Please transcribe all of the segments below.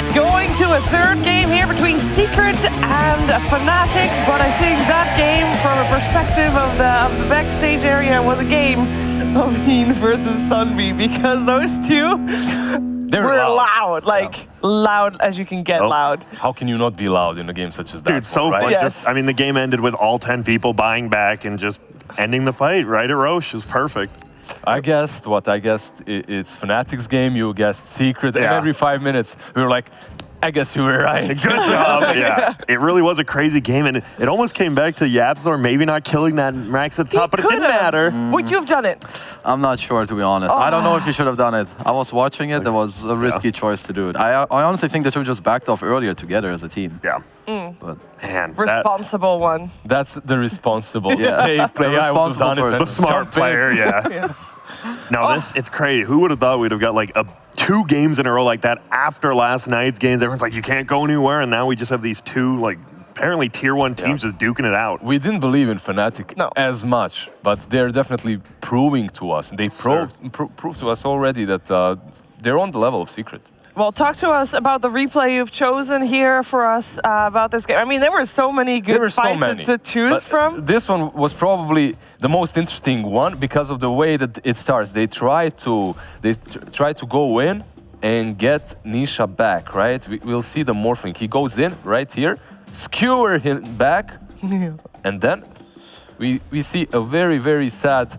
it going to a third game here between Secret and Fnatic, but I think that game, from a perspective of the backstage area, was a game of Heen versus Sunby, because those two were loud, like loud as you can get loud. How can you not be loud in a game such as that? Dude, so right? fun. Yes. I mean, the game ended with all 10 people buying back and just ending the fight right at Roche. It was perfect. I guessed it's Fnatic's game, you guessed Secret, and every 5 minutes we were like, I guess you were right. Good job. Yeah, it really was a crazy game, and it almost came back to YapzOr maybe not killing that Max at the top, but it didn't matter. Would you have done it? I'm not sure, to be honest. I don't know if you should have done it. I was watching it. It was a risky choice to do it. I honestly think they should have just backed off earlier together as a team. Yeah. But Man, Responsible one. That's the responsible safe play. I would have done it. the smart player, No, it's crazy. Who would have thought we'd have got like 2 games in a row like that after last night's games? Everyone's like, you can't go anywhere, and now we just have these 2 like apparently tier 1 teams just duking it out. We didn't believe in Fnatic as much, but they're definitely proving to us. They proved to us already that they're on the level of Secret. Well, talk to us about the replay you've chosen here for us about this game. I mean, there were so many good fights to choose from. This one was probably the most interesting one because of the way that it starts. They try to go in and get Nisha back, right? We'll see the morphing. He goes in right here, skewer him back, and then we see a very, very sad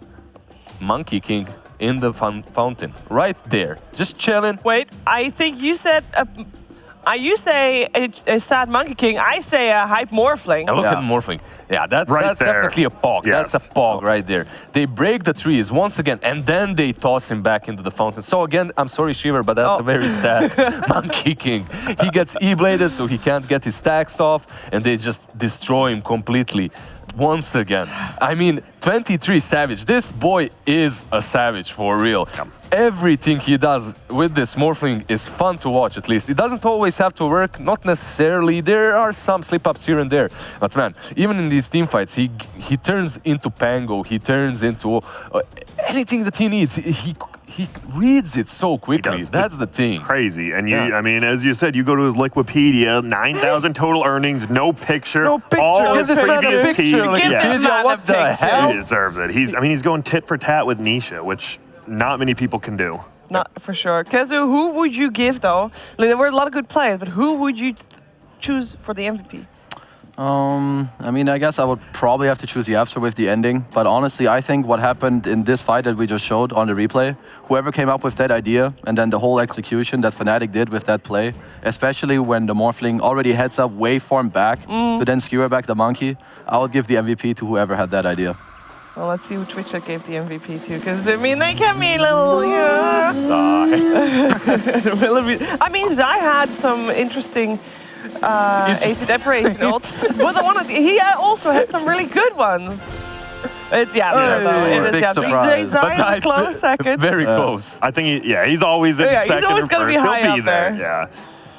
Monkey King in the fountain, right there, just chilling. Wait, I think you said you say a sad Monkey King. I say a hype Morphling. And look at Morphling. Yeah, that's definitely a Pog. Yes. That's a Pog right there. They break the trees once again, and then they toss him back into the fountain. So again, I'm sorry, Shiver, but that's a very sad Monkey King. He gets E-bladed, so he can't get his stacks off, and they just destroy him completely. Once again, I mean, 23 Savage. This boy is a savage for real. Everything he does with this Morphling is fun to watch, at least. It doesn't always have to work, not necessarily. There are some slip-ups here and there. But man, even in these team fights, he turns into Pango. He turns into anything that he needs. He reads it so quickly. That's the thing. Crazy. And I mean, as you said, you go to his Liquipedia, 9,000 total earnings, no picture. No picture. All Give this man a picture. What the hell? He deserves it. He's going tit for tat with Nisha, which not many people can do. Not for sure. Kezu, who would you give though? Like, there were a lot of good players, but who would you choose for the MVP? I mean, I guess I would probably have to choose YapzOr with the ending. But honestly, I think what happened in this fight that we just showed on the replay, whoever came up with that idea and then the whole execution that Fnatic did with that play, especially when the Morphling already heads up, waveform back to then skewer back the monkey, I would give the MVP to whoever had that idea. Well, let's see who Twitch gave the MVP to, because I mean, they can be a little, I mean, Zai had some interesting AC deprivation ults, but he also had some really good ones. It's YapzOr though. It is YapzOr. Zai is a close second. Very close. I think he's always in second. He's always going to be high He'll be up there. Yeah.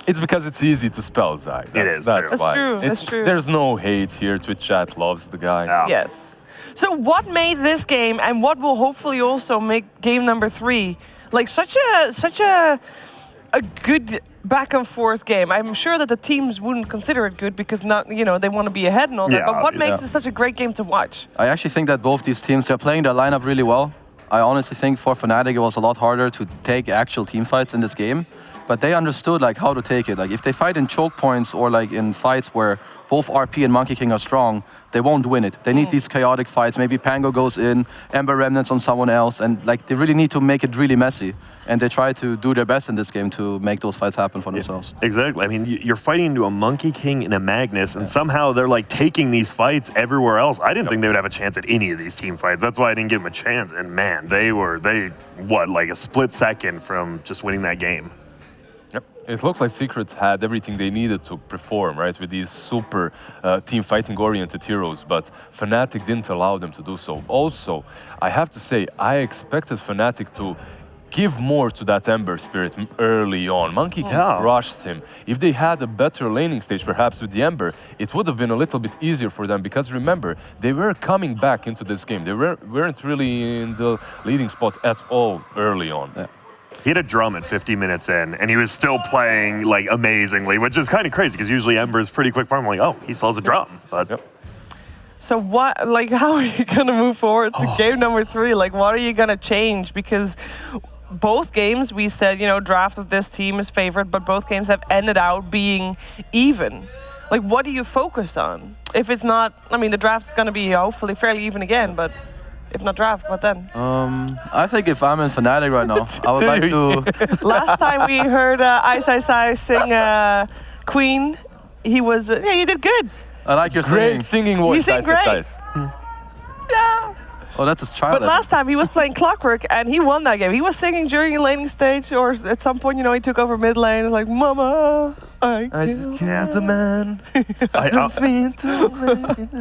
It's because it's easy to spell Zai. That's why. True. That's true. There's no hate here. Twitch chat loves the guy. Yeah. Yes. So what made this game, and what will hopefully also make game number 3, like such a good back and forth game? I'm sure that the teams wouldn't consider it good because they want to be ahead and all that. But what makes it such a great game to watch? I actually think that both these teams, they're playing their lineup really well. I honestly think for Fnatic it was a lot harder to take actual team fights in this game. But they understood like how to take it. Like if they fight in choke points or like in fights where both RP and Monkey King are strong, they won't win it. They need these chaotic fights. Maybe Pango goes in, Ember Remnants on someone else, and like they really need to make it really messy. And they try to do their best in this game to make those fights happen for themselves. Exactly. I mean, you're fighting into a Monkey King and a Magnus, and somehow they're like taking these fights everywhere else. I didn't think they would have a chance at any of these team fights. That's why I didn't give them a chance. And man, they like a split second from just winning that game. Yep. It looked like Secret had everything they needed to perform, right, with these super team fighting oriented heroes, but Fnatic didn't allow them to do so. Also, I have to say, I expected Fnatic to give more to that Ember Spirit early on. Monkey King rushed him. If they had a better laning stage, perhaps with the Ember, it would have been a little bit easier for them, because remember, they were coming back into this game. They weren't really in the leading spot at all early on. Yeah. He had a drum at 50 minutes in, and he was still playing like amazingly, which is kind of crazy because usually Ember's pretty quick farm. I'm like, oh, he still has a drum. But So what, like, how are you gonna move forward to game number 3? Like, what are you gonna change? Because both games we said, you know, draft of this team is favored, but both games have ended out being even. Like, what do you focus on? If it's not, I mean, the draft's gonna be hopefully fairly even again, but if not draft, what then? I think if I'm in Fnatic right now, I would like to... Last time we heard Ice Ice Ice sing Queen, he was, yeah, you did good. I like your singing. Great singing voice. You sing Ice, great. Ice. Yeah. Oh, that's his child. But last time he was playing Clockwork and he won that game. He was singing during a laning stage, or at some point, you know, he took over mid lane. Like, Mama, I just killed the man.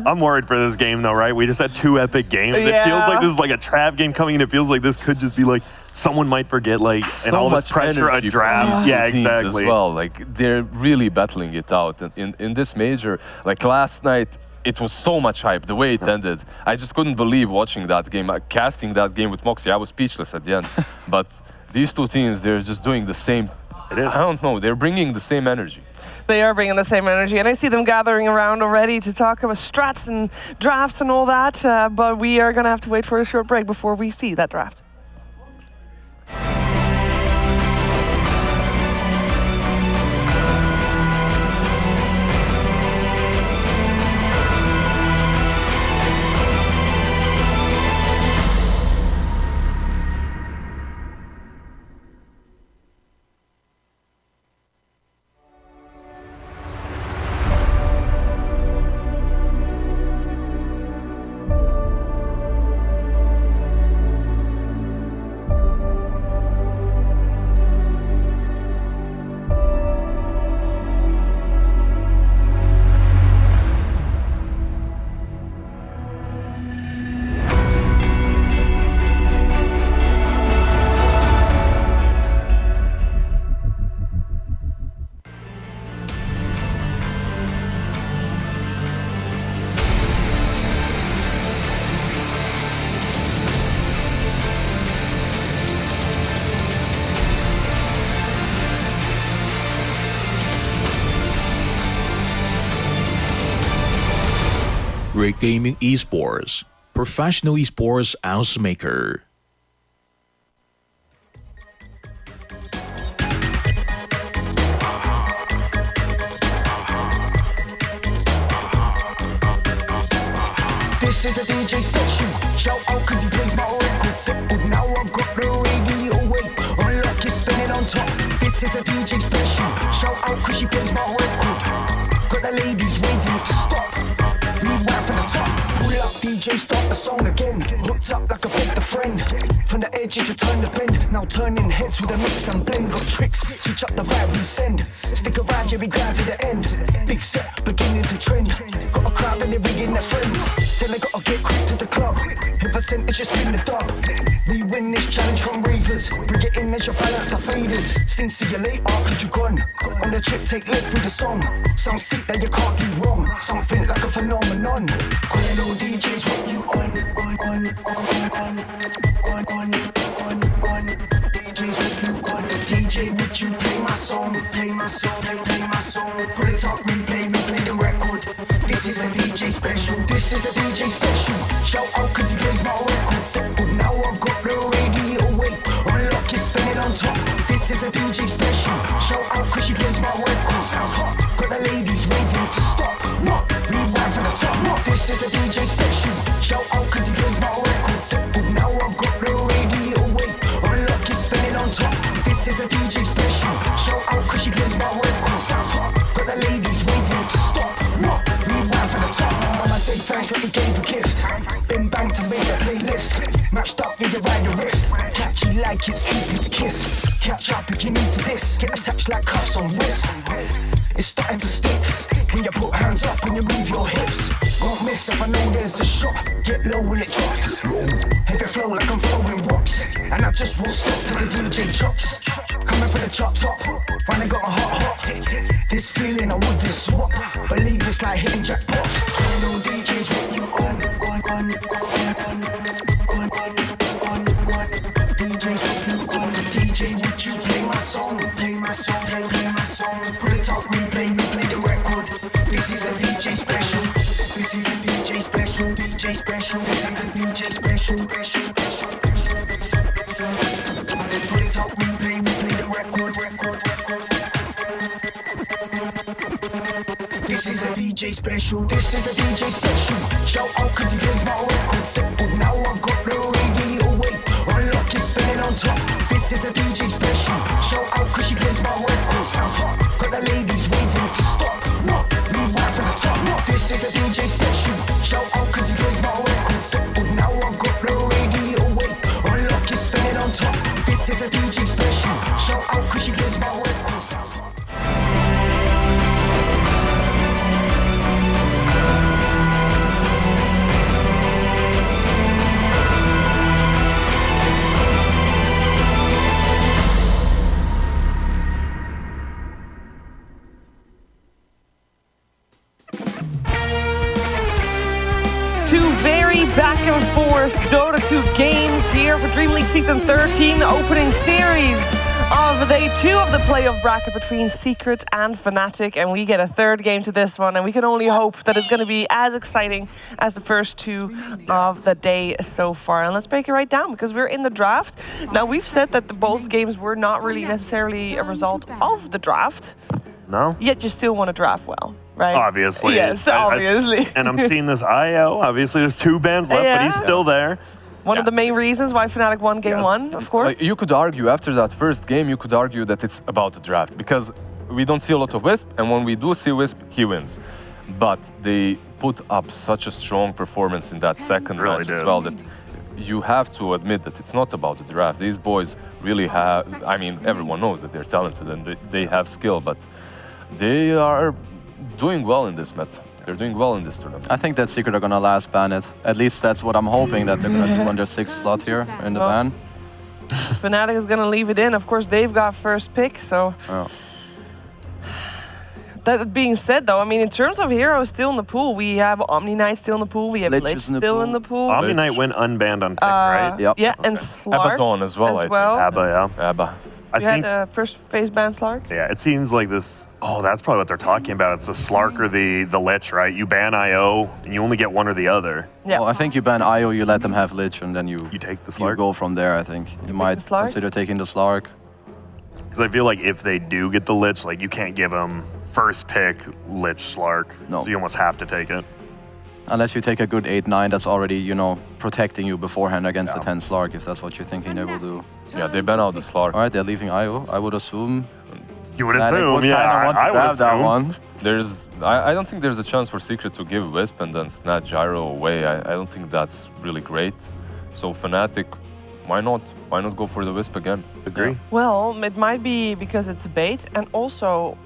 I'm worried for this game though, right? We just had 2 epic games. Yeah. It feels like this is like a trap game coming in. It feels like this could just be like someone might forget, like, and all this pressure a draft. Yeah, exactly. As well, like they're really battling it out in this major. Like last night, it was so much hype. The way it ended, I just couldn't believe watching that game, casting that game with Moxie. I was speechless at the end. But these 2 teams, they're just doing the same. It is. I don't know. They're bringing the same energy. They are bringing the same energy, and I see them gathering around already to talk about strats and drafts and all that. But we are going to have to wait for a short break before we see that draft. Great Gaming Esports, professional esports house maker. This is a DJ special. Shout out cause he plays my record settled. Now I've got the radio wait. Unlock it, spin it on top. This is a DJ special. Shout out cause she plays my record. Got the ladies waiting to stop. Rewind from the top. Pull up, DJ, start the song again. Hooked up like a better friend. From the edge to turn the bend. Now turning heads with a mix and blend. Got tricks, switch up the vibe we send. Stick around, yeah, we grind to the end. Big set, beginning to trend. Got a crowd and they're ringing their friends. Tell I gotta get quick to the club. If I sent it, just spin the dub. We win this challenge from ravers. Bring it in as you balance the faders. Sing, see you later, cause you gone. On the trip, take left through the song. Sound sick that you can't do wrong. Something like a phenomenon. Calling all DJs, what you on. DJs, what you on. DJ, would you play my song? Play my song, play my song. Put it up, replay the record. This is a DJ special. This is a DJ special. Shout out cause he plays my record settled. Now I've got the radio wait. Unlock it, spin it on top. This is a DJ special. Shout out cause she plays my record. Sounds hot. Got the ladies waiting to stop. What? Rewind from the top. What? This is a DJ special. Shout out cause he plays my record settled. Now I've got the radio wait. Unlock it, spin it on top. This is a DJ special. Shout out cause she plays my record. Sounds hot. Got the ladies waiting to stop. What? Rewind from the top. Mama say thanks, let me give a gift. Been banged to make that playlist. Matched up with your rider riff. Catchy like it's Cupid's kiss. Catch up if you need to this. Get attached like cuffs on wrist. It's starting to stick when you put hands up and you move your hips. Won't miss if I know there's a shot. Get low when it drops. Heavy flow like I'm throwing rocks. And I just won't stop till the DJ chops. Coming for the chop top. Finally got a hot. This feeling I wouldn't swap. Believe it's like hitting jackpot. Calling all DJs what you on. DJs what you on. DJ DJ special. This is a DJ special. Shout out cause he plays my record simple. Now I got the radio away. Unlock is spinning on top. This is a DJ special. Shout out cause she plays my record. Sounds hot. Got the ladies waving to stop. What? Rewind from the top. What? This is a DJ special. Shout out cause he plays my record simple. Now I got the radio away. Unlock is spinning on top. This is a DJ special. Shout out cause she plays my record. Sounds hot. Two very back and forth Dota 2 games here for DreamLeague Season 13, the opening series of Day 2 of the playoff bracket between Secret and Fnatic. And we get a third game to this one, and we can only hope that it's going to be as exciting as the first two of the day so far. And let's break it right down, because we're in the draft. Now, we've said that both games were not really necessarily a result of the draft, No? yet you still want to draft well, right? Obviously. Yes, obviously. And I'm seeing this IO. Obviously, there's 2 bans left, but he's Yeah. still there. One of the main reasons why Fnatic won Game Yes. 1, of course. You could argue after that first game, you could argue that it's about the draft, because we don't see a lot of Wisp, and when we do see Wisp, he wins. But they put up such a strong performance in that second Really match as did. well that you have to admit that it's not about the draft. These boys really have, I mean, everyone knows that they're talented and they have skill, but they are doing well in this meta. They're doing well in this tournament. I think that Secret are gonna last ban it. At least that's what I'm hoping that they're gonna do on their 6th slot here in the Well, ban. Fnatic is going to leave it in. Of course, they've got first pick, so... Oh. That being said, though, I mean, in terms of heroes still in the pool, we have Omni Knight still in the pool, we have Lich Lich is in the still pool. in the pool. Omni Knight went unbanned on pick, right? Yep. Yeah, and Slark Abaddon as well, I think. Abba, yeah. Abba. I We think, had first phase ban Slark. yeah, it seems like this. Oh, that's probably what they're talking about. It's the Slark or the Lich, right? You ban IO, and you only get one or the other. Yeah. Well, I think you ban IO, you let them have Lich, and then you take the you Slark? go from there, I think. You might the Slark? consider taking the Slark. Because I feel like if they do get the Lich, like you can't give them first pick Lich Slark. No. So you almost have to take it. Unless you take a good 8-9 that's already, you know, protecting you beforehand against Yeah. the 10 Slark, if that's what you're thinking they will do. Yeah, they ban out the Slark. Alright, they're leaving IO. I would assume. You would Fnatic assume, would yeah. kinda want to I would grab that assume. one. I don't think there's a chance for Secret to give Wisp and then snatch Gyro away. I don't think that's really great. So Fnatic, why not? Why not go for the Wisp again? Agree. Well, it might be because it's a bait, and also,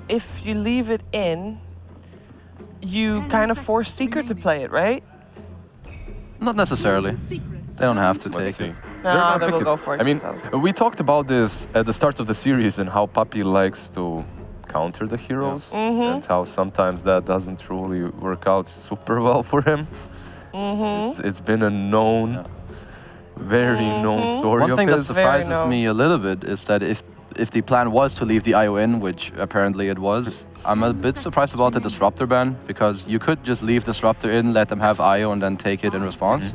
if you leave it in, you kind of force Secret to play it, right? Not necessarily. They don't have to Let's take see. it. No, They're they not will pick go it. for it I mean, themselves. we talked about this at the start of the series and how Puppy likes to counter the heroes and how sometimes that doesn't truly work out super well for him. It's been a known, very known story One of thing that his. surprises known. me a little bit is that if the plan was to leave the IO in, which apparently it was, I'm a bit surprised about the Disruptor ban, because you could just leave Disruptor in, let them have IO, and then take it in response.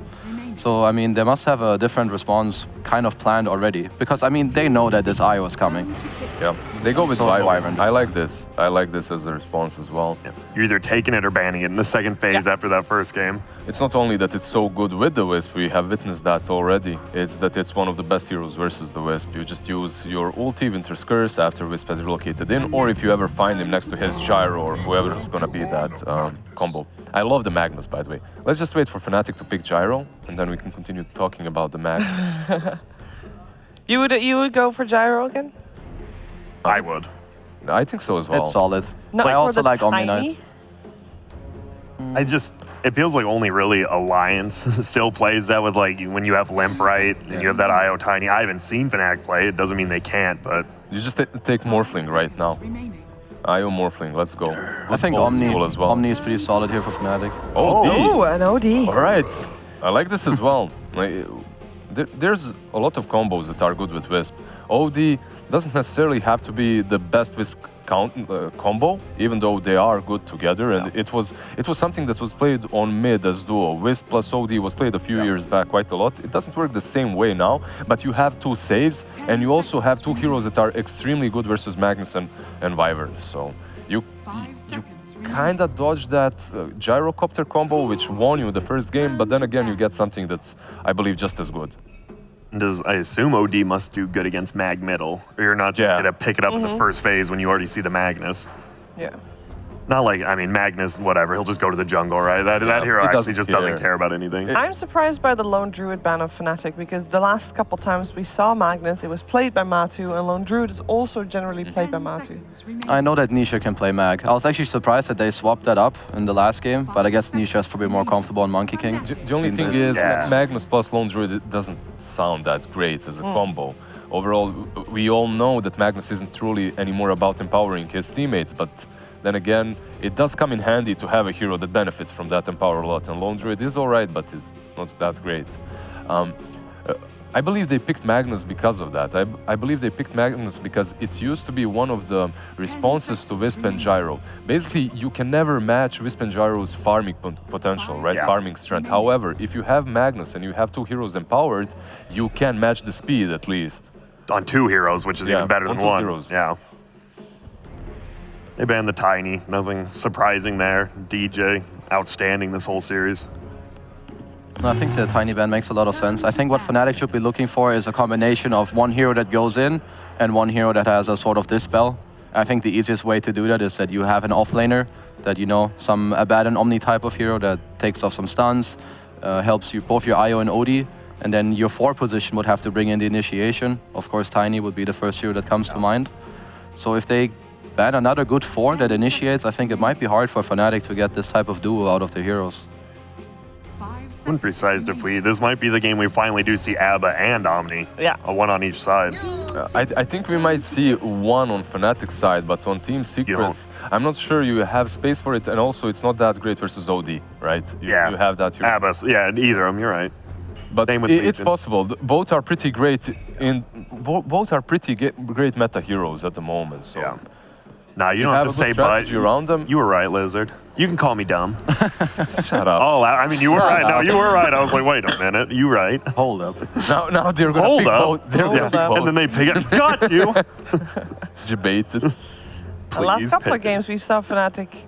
So, I mean, they must have a different response kind of planned already, because, I mean, they know that this IO is coming. Yeah, they go with So Wyvern. Wyvern. I like this. I like this as a response as well. Yeah. You're either taking it or banning it in the second phase after that first game. It's not only that it's so good with the Wisp, we have witnessed that already. It's that it's one of the best heroes versus the Wisp. You just use your ulti, Winter's Curse, after Wisp has relocated in, or if you ever find him next to his Gyro or whoever's gonna be that combo. I love the Magnus, by the way. Let's just wait for Fnatic to pick Gyro, and then we can continue talking about the Magnus. You would go for Gyro again? I would. I think so as well. It's solid. Not I for also the like Omni tiny? Knight. It feels like only really Alliance still plays that with like when you have Limp right and you have that IO Tiny. I haven't seen Fnatic play. It doesn't mean they can't, but You just take Morphling right now. IO Morphling, let's go. I think Old Omni, school as well. Omni is pretty solid here for Fnatic. Ooh, an OD. All right, I like this as well. There's a lot of combos that are good with Wisp. OD doesn't necessarily have to be the best Wisp combo, even though they are good together. And it was something that was played on mid as duo. Wisp plus OD was played a few years back quite a lot. It doesn't work the same way now, but you have two saves, and you also have two heroes that are extremely good versus Magnus and Wyvern. So kind of dodged that gyrocopter combo, which won you the first game, but then again, you get something that's, I believe, just as good. I assume OD must do good against Mag middle, or you're not just gonna pick it up in the first phase when you already see the Magnus. Yeah. Not like, I mean, Magnus, whatever, he'll just go to the jungle, right? That hero actually just doesn't care about anything. I'm surprised by the Lone Druid ban of Fnatic because the last couple times we saw Magnus, it was played by Matu, and Lone Druid is also generally played by Matu. I know that Nisha can play Mag. I was actually surprised that they swapped that up in the last game, but I guess Nisha is probably more comfortable on Monkey King. The only thing is, Magnus plus Lone Druid, it doesn't sound that great as a combo. Overall, we all know that Magnus isn't truly anymore about empowering his teammates, but then again, it does come in handy to have a hero that benefits from that empower a lot, and Lone Druid is alright, but is not that great. I believe they picked Magnus because of that. I believe they picked Magnus because it used to be one of the responses to Wisp and Gyro. Basically, you can never match Wisp and Gyro's farming potential, right? Farming strength. However, if you have Magnus and you have two heroes empowered, you can match the speed at least. On two heroes, which is even better than one. Heroes. Yeah. They banned the Tiny. Nothing surprising there. DJ, outstanding this whole series. I think the Tiny ban makes a lot of sense. I think what Fnatic should be looking for is a combination of one hero that goes in and one hero that has a sort of dispel. I think the easiest way to do that is that you have an offlaner that, you know, some Abaddon Omni type of hero that takes off some stuns, helps you both your IO and OD, and then your 4 position would have to bring in the initiation. Of course, Tiny would be the first hero that comes to mind. So if they ban another good 4 that initiates, I think it might be hard for Fnatic to get this type of duo out of the heroes. Wouldn't be surprised if this might be the game we finally do see Abba and Omni. Yeah. A one on each side. I think we might see one on Fnatic side, but on Team Secrets, I'm not sure you have space for it, and also it's not that great versus OD, right? You have that hero. Abba, yeah, either of them, you're right. But it's possible. Both are pretty great both are pretty great meta heroes at the moment. So yeah. Nah, you don't have to say but. Around them. You were right, Lizard. You can call me dumb. Shut up. Oh, I mean, you were right. No, you were right. I was like, wait a minute. You right. Hold up. Now they're going to pick both. They're going to pick both. And then they pick it. Got you. Debated. The last couple of games we've saw Fnatic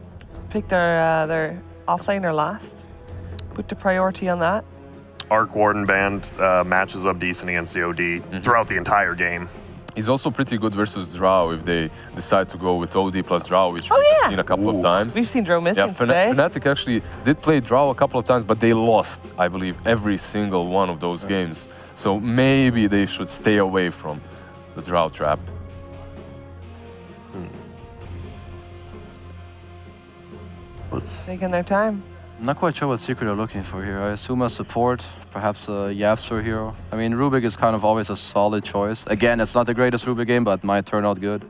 pick their offlaner last. Put the priority on that. Arc Warden band matches up decent against the OD throughout the entire game. He's also pretty good versus Drow if they decide to go with OD plus Drow, which we've seen a couple of times. We've seen Drow missing today. Fnatic actually did play Drow a couple of times, but they lost, I believe, every single one of those games. So maybe they should stay away from the Drow trap. Taking their time. I'm not quite sure what secret they're looking for here. I assume a support, perhaps a Yavsur hero. I mean, Rubik is kind of always a solid choice. Again, it's not the greatest Rubik game, but might turn out good.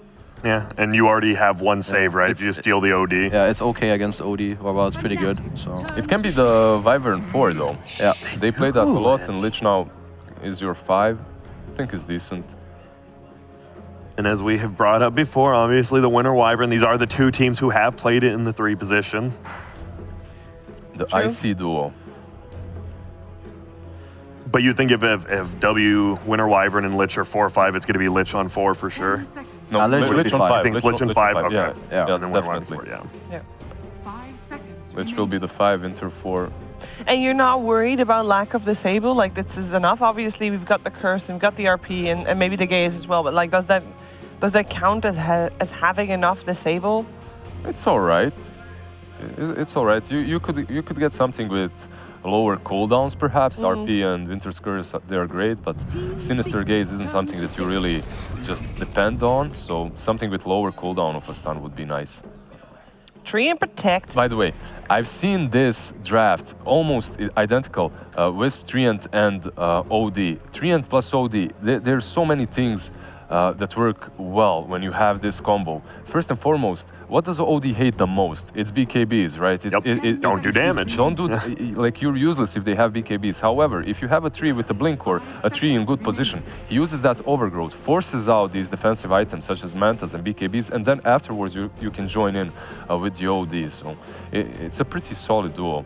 Yeah, and you already have one save, right? If you steal the OD. Yeah, it's okay against OD. Well, it's pretty good. So it can be the Wyvern 4, though. Yeah. They play that a lot, and Lich now is your 5. I think it's decent. And as we have brought up before, obviously the winner Wyvern, these are the two teams who have played it in the 3 position. The IC duo. But you think if W, Winter Wyvern, and Lich are 4-5, it's going to be Lich on 4 for sure? No, Lich on 5. I think Lich on 5, okay. Yeah, and then Winter Wyvern definitely. 4, yeah. 5 seconds. Lich will be the 5, Inter 4. And you're not worried about lack of disable? Like, this is enough? Obviously, we've got the Curse and we've got the RP and maybe the Gaze as well, but like, does that count as having enough disable? It's all right. It's all right. You could get something with lower cooldowns, perhaps. RP and Winter's Curse, they're great, but Sinister Gaze isn't something that you really just depend on. So something with lower cooldown of a stun would be nice. Tree and Protect. By the way, I've seen this draft almost identical. Wisp, Treant, and OD. Treant plus OD. There's so many things that work well when you have this combo. First and foremost, what does OD hate the most? It's BKBs, right? Don't do damage. Don't do, like, you're useless if they have BKBs. However, if you have a tree with a blink or a tree in good position, he uses that overgrowth, forces out these defensive items such as mantas and BKBs, and then afterwards you can join in with the OD. So it's a pretty solid duo.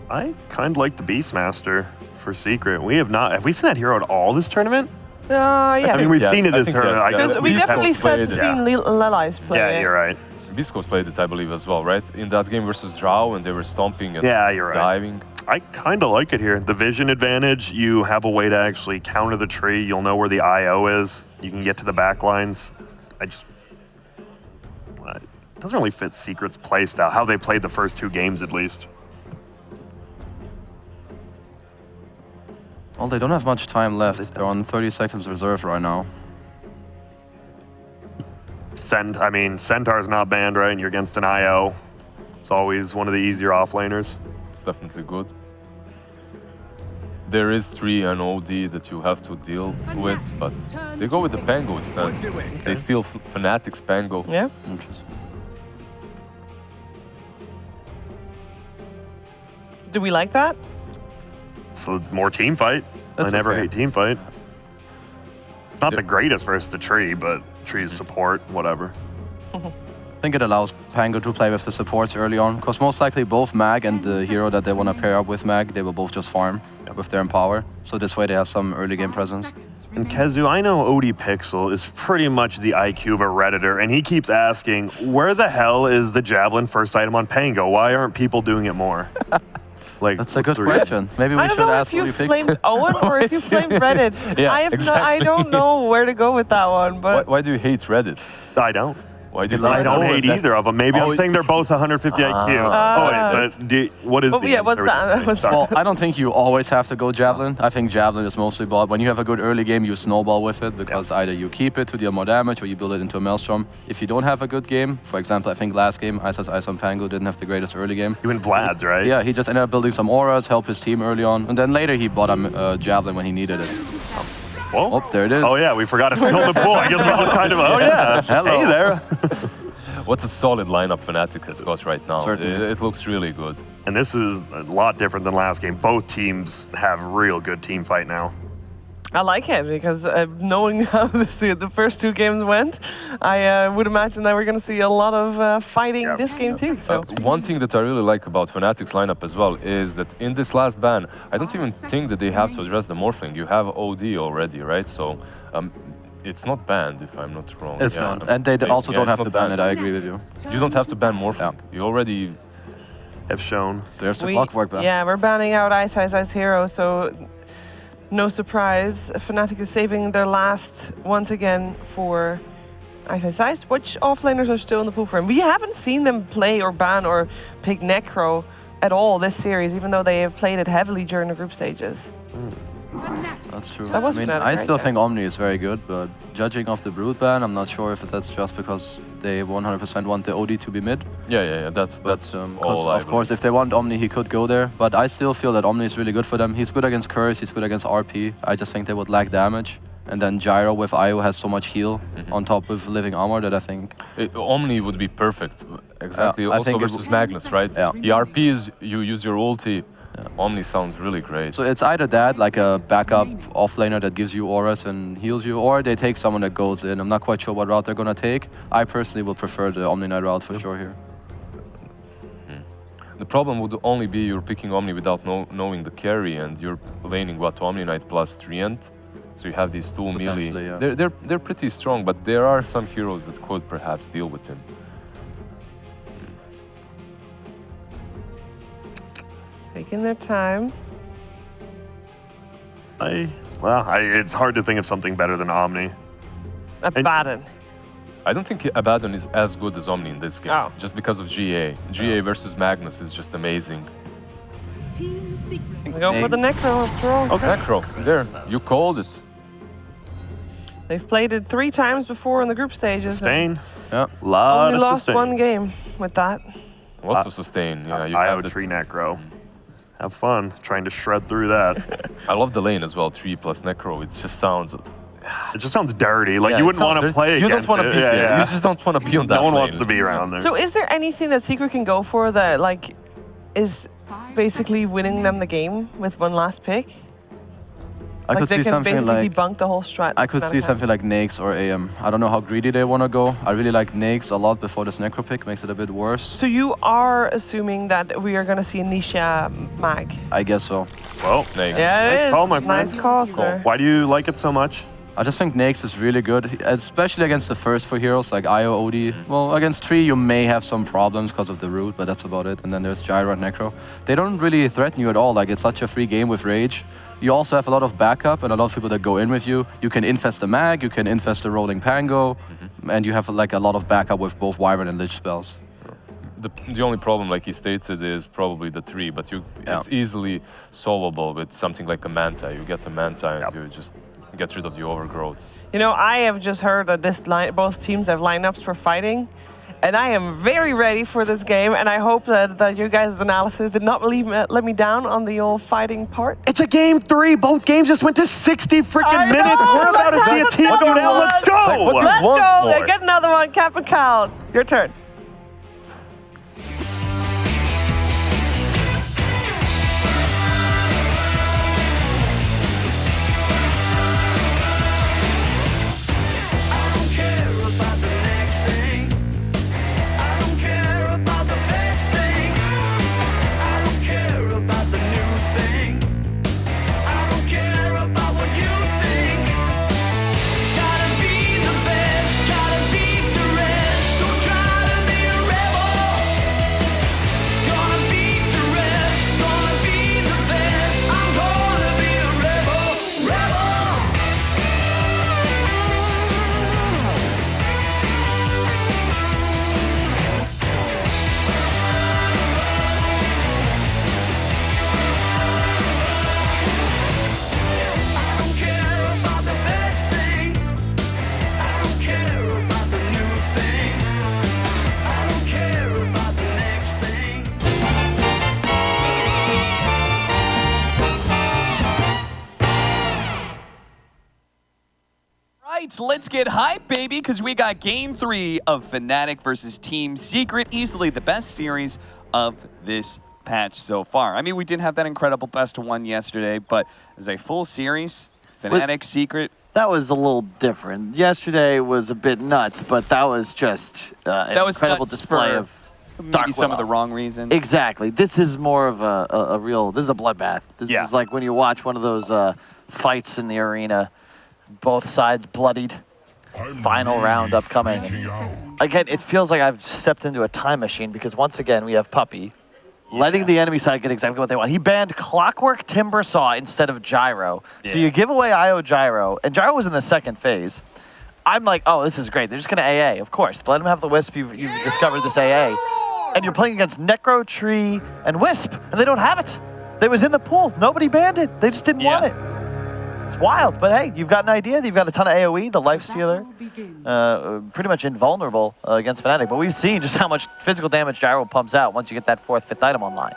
I kind of like the Beastmaster for Secret. Have we seen that hero at all this tournament? Yeah. I mean, we've seen it this tournament. Yes, Because we definitely seen Leli's play. Yeah, you're right. Viscos played it, I believe, as well, right? In that game versus Drow, and they were stomping and Yeah, you're right. diving. I kind of like it here. The vision advantage, you have a way to actually counter the tree. You'll know where the IO is. You can get to the back lines. It doesn't really fit Secret's play style, how they played the first 2 games at least. Well, they don't have much time left. They're on 30 seconds reserve right now. Centaur's not banned, right? And you're against an IO. It's always one of the easier offlaners. It's definitely good. There is 3 and OD that you have to deal with, but they go with the Pango instead. They steal Fnatic's Pango. Yeah. Interesting. Do we like that? It's a more team fight. That's I never okay. hate team fight. It's not the greatest versus the tree, but tree's support, whatever. I think it allows Pango to play with the supports early on, because most likely both Mag and the hero that they want to pair up with Mag, they will both just farm with their Empower. So this way they have some early game presence. And Kezu, I know OD Pixel is pretty much the IQ of a Redditor, and he keeps asking, where the hell is the Javelin first item on Pango? Why aren't people doing it more? Like, That's a good question. Maybe we I don't should know ask if you what you pick. flamed Owen or if you flamed Reddit. Yeah, I exactly. don't know where to go with that one, but Why do you hate Reddit? I don't. Why do you I don't hate either of them. Maybe I'm saying they're both 150 IQ. What is the yeah, what's answer? that? What's Sorry. Well, I don't think you always have to go Javelin. I think Javelin is mostly bought. When you have a good early game, you snowball with it, because either you keep it to deal more damage or you build it into a Maelstrom. If you don't have a good game, for example, I think last game, Ice on Pango didn't have the greatest early game. You and Vlad's, right? Yeah, he just ended up building some auras, help his team early on, and then later he bought a Javelin when he needed it. Whoa. Oh, there it is. Oh, yeah, we forgot to fill the pool. I guess we just kind of, oh, yeah. Hello. Hey there. What's a solid lineup Fnatic has got right now? Certainly. It looks really good. And this is a lot different than last game. Both teams have real good team fight now. I like it because knowing how the first 2 games went, I would imagine that we're going to see a lot of fighting Yes. this game too. So One thing that I really like about Fnatic's lineup as well is that in this last ban, I don't even think that they have to address the morphing. You have OD already, right? So it's not banned, if I'm not wrong. It's Yeah, not. And they also don't it's have to not ban it, banned. I agree with you. You don't have to ban morphing. You already... Have shown. There's the clockwork ban. yeah, we're banning out Ice Hero, so no surprise. Fnatic is saving their last once again for Ice. Which offlaners are still in the pool for him? We haven't seen them play or ban or pick Necro at all this series, even though they have played it heavily during the group stages. That's true. That was I mean, Fnatic, I right? still think Omni is very good, but judging off the Brood ban, I'm not sure if that's just because they 100% want the OD to be mid. Yeah. That's all. Of course, if they want Omni, he could go there. But I still feel that Omni is really good for them. He's good against Curse, he's good against RP. I just think they would lack damage. And then Gyro with IO has so much heal on top of Living Armor that I think... Omni would be perfect. Exactly. I Also think versus Magnus, right? Yeah. The RPs, you use your ulti. Omni sounds really great. So it's either that, like a backup offlaner that gives you auras and heals you, or they take someone that goes in. I'm not quite sure what route they're going to take. I personally would prefer the Omni Knight route for sure here. The problem would only be you're picking Omni without knowing the carry, and you're laning what Omni Knight plus 3 end. So you have these 2 melee. Yeah. They're pretty strong, but there are some heroes that could perhaps deal with him. Taking their time. It's hard to think of something better than Omni. Abaddon. I don't think Abaddon is as good as Omni in this game, Oh. just because of GA. GA versus Magnus is just amazing. We go for the Necro after all. Necro, there, you called it. They've played it 3 times before in the group stages. and Sustain. Yeah. Lot only of lost sustain. 1 game with that. What to sustain? Yeah, you I have have a the, tree Necro. Have fun trying to shred through that. I love the lane as well, 3 plus Necro. It just sounds... It just sounds dirty. Like Yeah, you it wouldn't sounds want to dirty. play You against don't want to it. be Yeah, there. yeah. You just don't want to be on that No one lane. wants to be around there. So is there anything that Secret can go for that like is basically winning them the game with 1 last pick? I Like could they see can something basically like... debunk the whole strat. I could see something like Nakes or AM. I don't know how greedy they want to go. I really like Nakes a lot before this Necro pick, makes it a bit worse. So you are assuming that we are going to see a Nisha mag? I guess so. Well, Nakes. Yeah, it Nice is. call, my friend. Nice call, sir. why do you like it so much? I just think Nyx is really good, especially against the first 4 heroes like Io, OD. Well, against 3 you may have some problems because of the root, but that's about it. And then there's Gyro and Necro. They don't really threaten you at all. Like, it's such a free game with Rage. You also have a lot of backup and a lot of people that go in with you. You can infest the Mag, you can infest the Rolling Pango, and you have like a lot of backup with both Wyvern and Lich spells. The only problem, like he stated, is probably the 3, but it's easily solvable with something like a Manta. You get a Manta and you just get rid of the overgrowth. You know, I have just heard that both teams have lineups for fighting, and I am very ready for this game, and I hope that your guys' analysis did not let me down on the old fighting part. It's a game 3. Both games just went to 60 freaking minutes. know, We're about to see a team go down. Let's go. Let's want go! more? Get another one, Captain Kyle. Your turn. Let's get hyped, baby, because we got Game 3 of Fnatic versus Team Secret, easily the best series of this patch so far. I mean, we didn't have that incredible best-of-1 yesterday, but as a full series, Fnatic, Secret... That was a little different. Yesterday was a bit nuts, but that was just an incredible display of maybe some of the wrong reasons. Exactly. This is more of a real... This is a bloodbath. This is like when you watch one of those fights in the arena. Both sides bloodied. Final round upcoming. Again, it feels like I've stepped into a time machine because once again we have Puppey letting the enemy side get exactly what they want. He banned Clockwork Timbersaw instead of Gyro. So you give away IO Gyro, and Gyro was in the second phase. I'm like, oh, this is great. They're just going to AA, of course. Let him have the Wisp. You've discovered this AA. And you're playing against Necro, Tree, and Wisp, and they don't have it. It was in the pool. Nobody banned it. They just didn't want it. It's wild, but hey, you've got an idea. You've got a ton of AoE, the Lifestealer, pretty much invulnerable against Fnatic. But we've seen just how much physical damage Gyro pumps out once you get that 4th, 5th item online.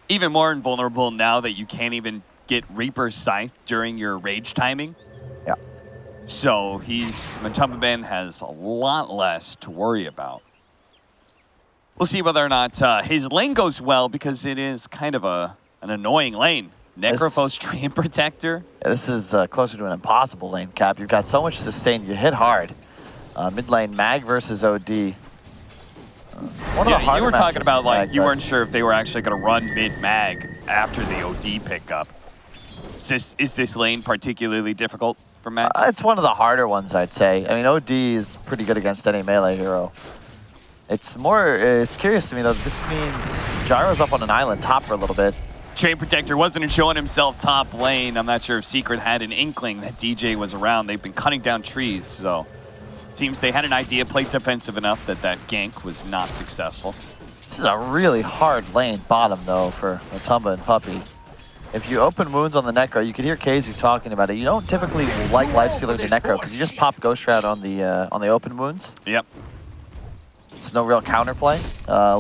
Even more invulnerable now that you can't even get Reaper's Scythe during your rage timing. Yeah. So Matumbaben has a lot less to worry about. We'll see whether or not his lane goes well because it is kind of an annoying lane. Necrophos Treant Protector. Yeah, this is closer to an impossible lane, Cap. You've got so much sustain. You hit hard. Mid lane, Mag versus OD. One of the harder you were talking about like Mag, you weren't sure if they were actually going to run mid Mag after the OD pickup. Is this lane particularly difficult for Mag? It's one of the harder ones, I'd say. I mean, OD is pretty good against any melee hero. It's curious to me though. This means Gyro's up on an island top for a little bit. Treant Protector wasn't showing himself top lane. I'm not sure if Secret had an inkling that DJ was around. They've been cutting down trees, so it seems they had an idea, played defensive enough that gank was not successful. This is a really hard lane bottom, though, for Matumba and Puppey. If you open wounds on the Necro, you can hear KZU talking about it. You don't typically like Lifestealer to Necro because you just pop Ghost Shroud on the open wounds. Yep. It's no real counterplay.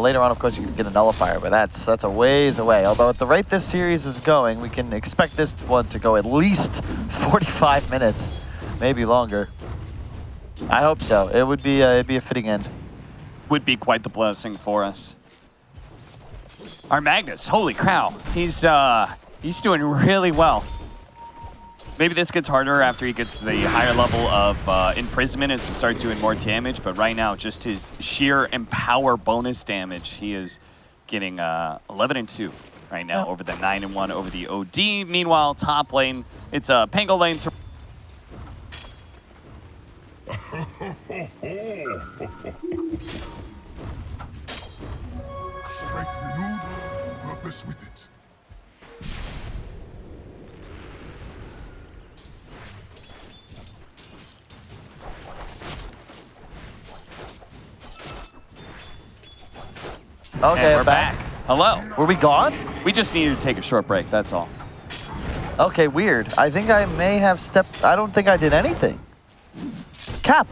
Later on, of course, you can get a Nullifier, but that's a ways away. Although at the rate this series is going, we can expect this one to go at least 45 minutes, maybe longer. I hope so. It'd be a fitting end. Would be quite the blessing for us. Our Magnus, holy cow, he's doing really well. Maybe this gets harder after he gets the higher level of imprisonment as he starts doing more damage, but right now, just his sheer empower bonus damage, he is getting 11 and 2. right now over the 9-1 over the OD. Meanwhile, top lane, it's a Pango lane. Strength renewed, purpose with it. Okay, And we're back. Hello. Were we gone? We just needed to take a short break, that's all. Okay, weird. I think I may have stepped... I don't think I did anything. Cap.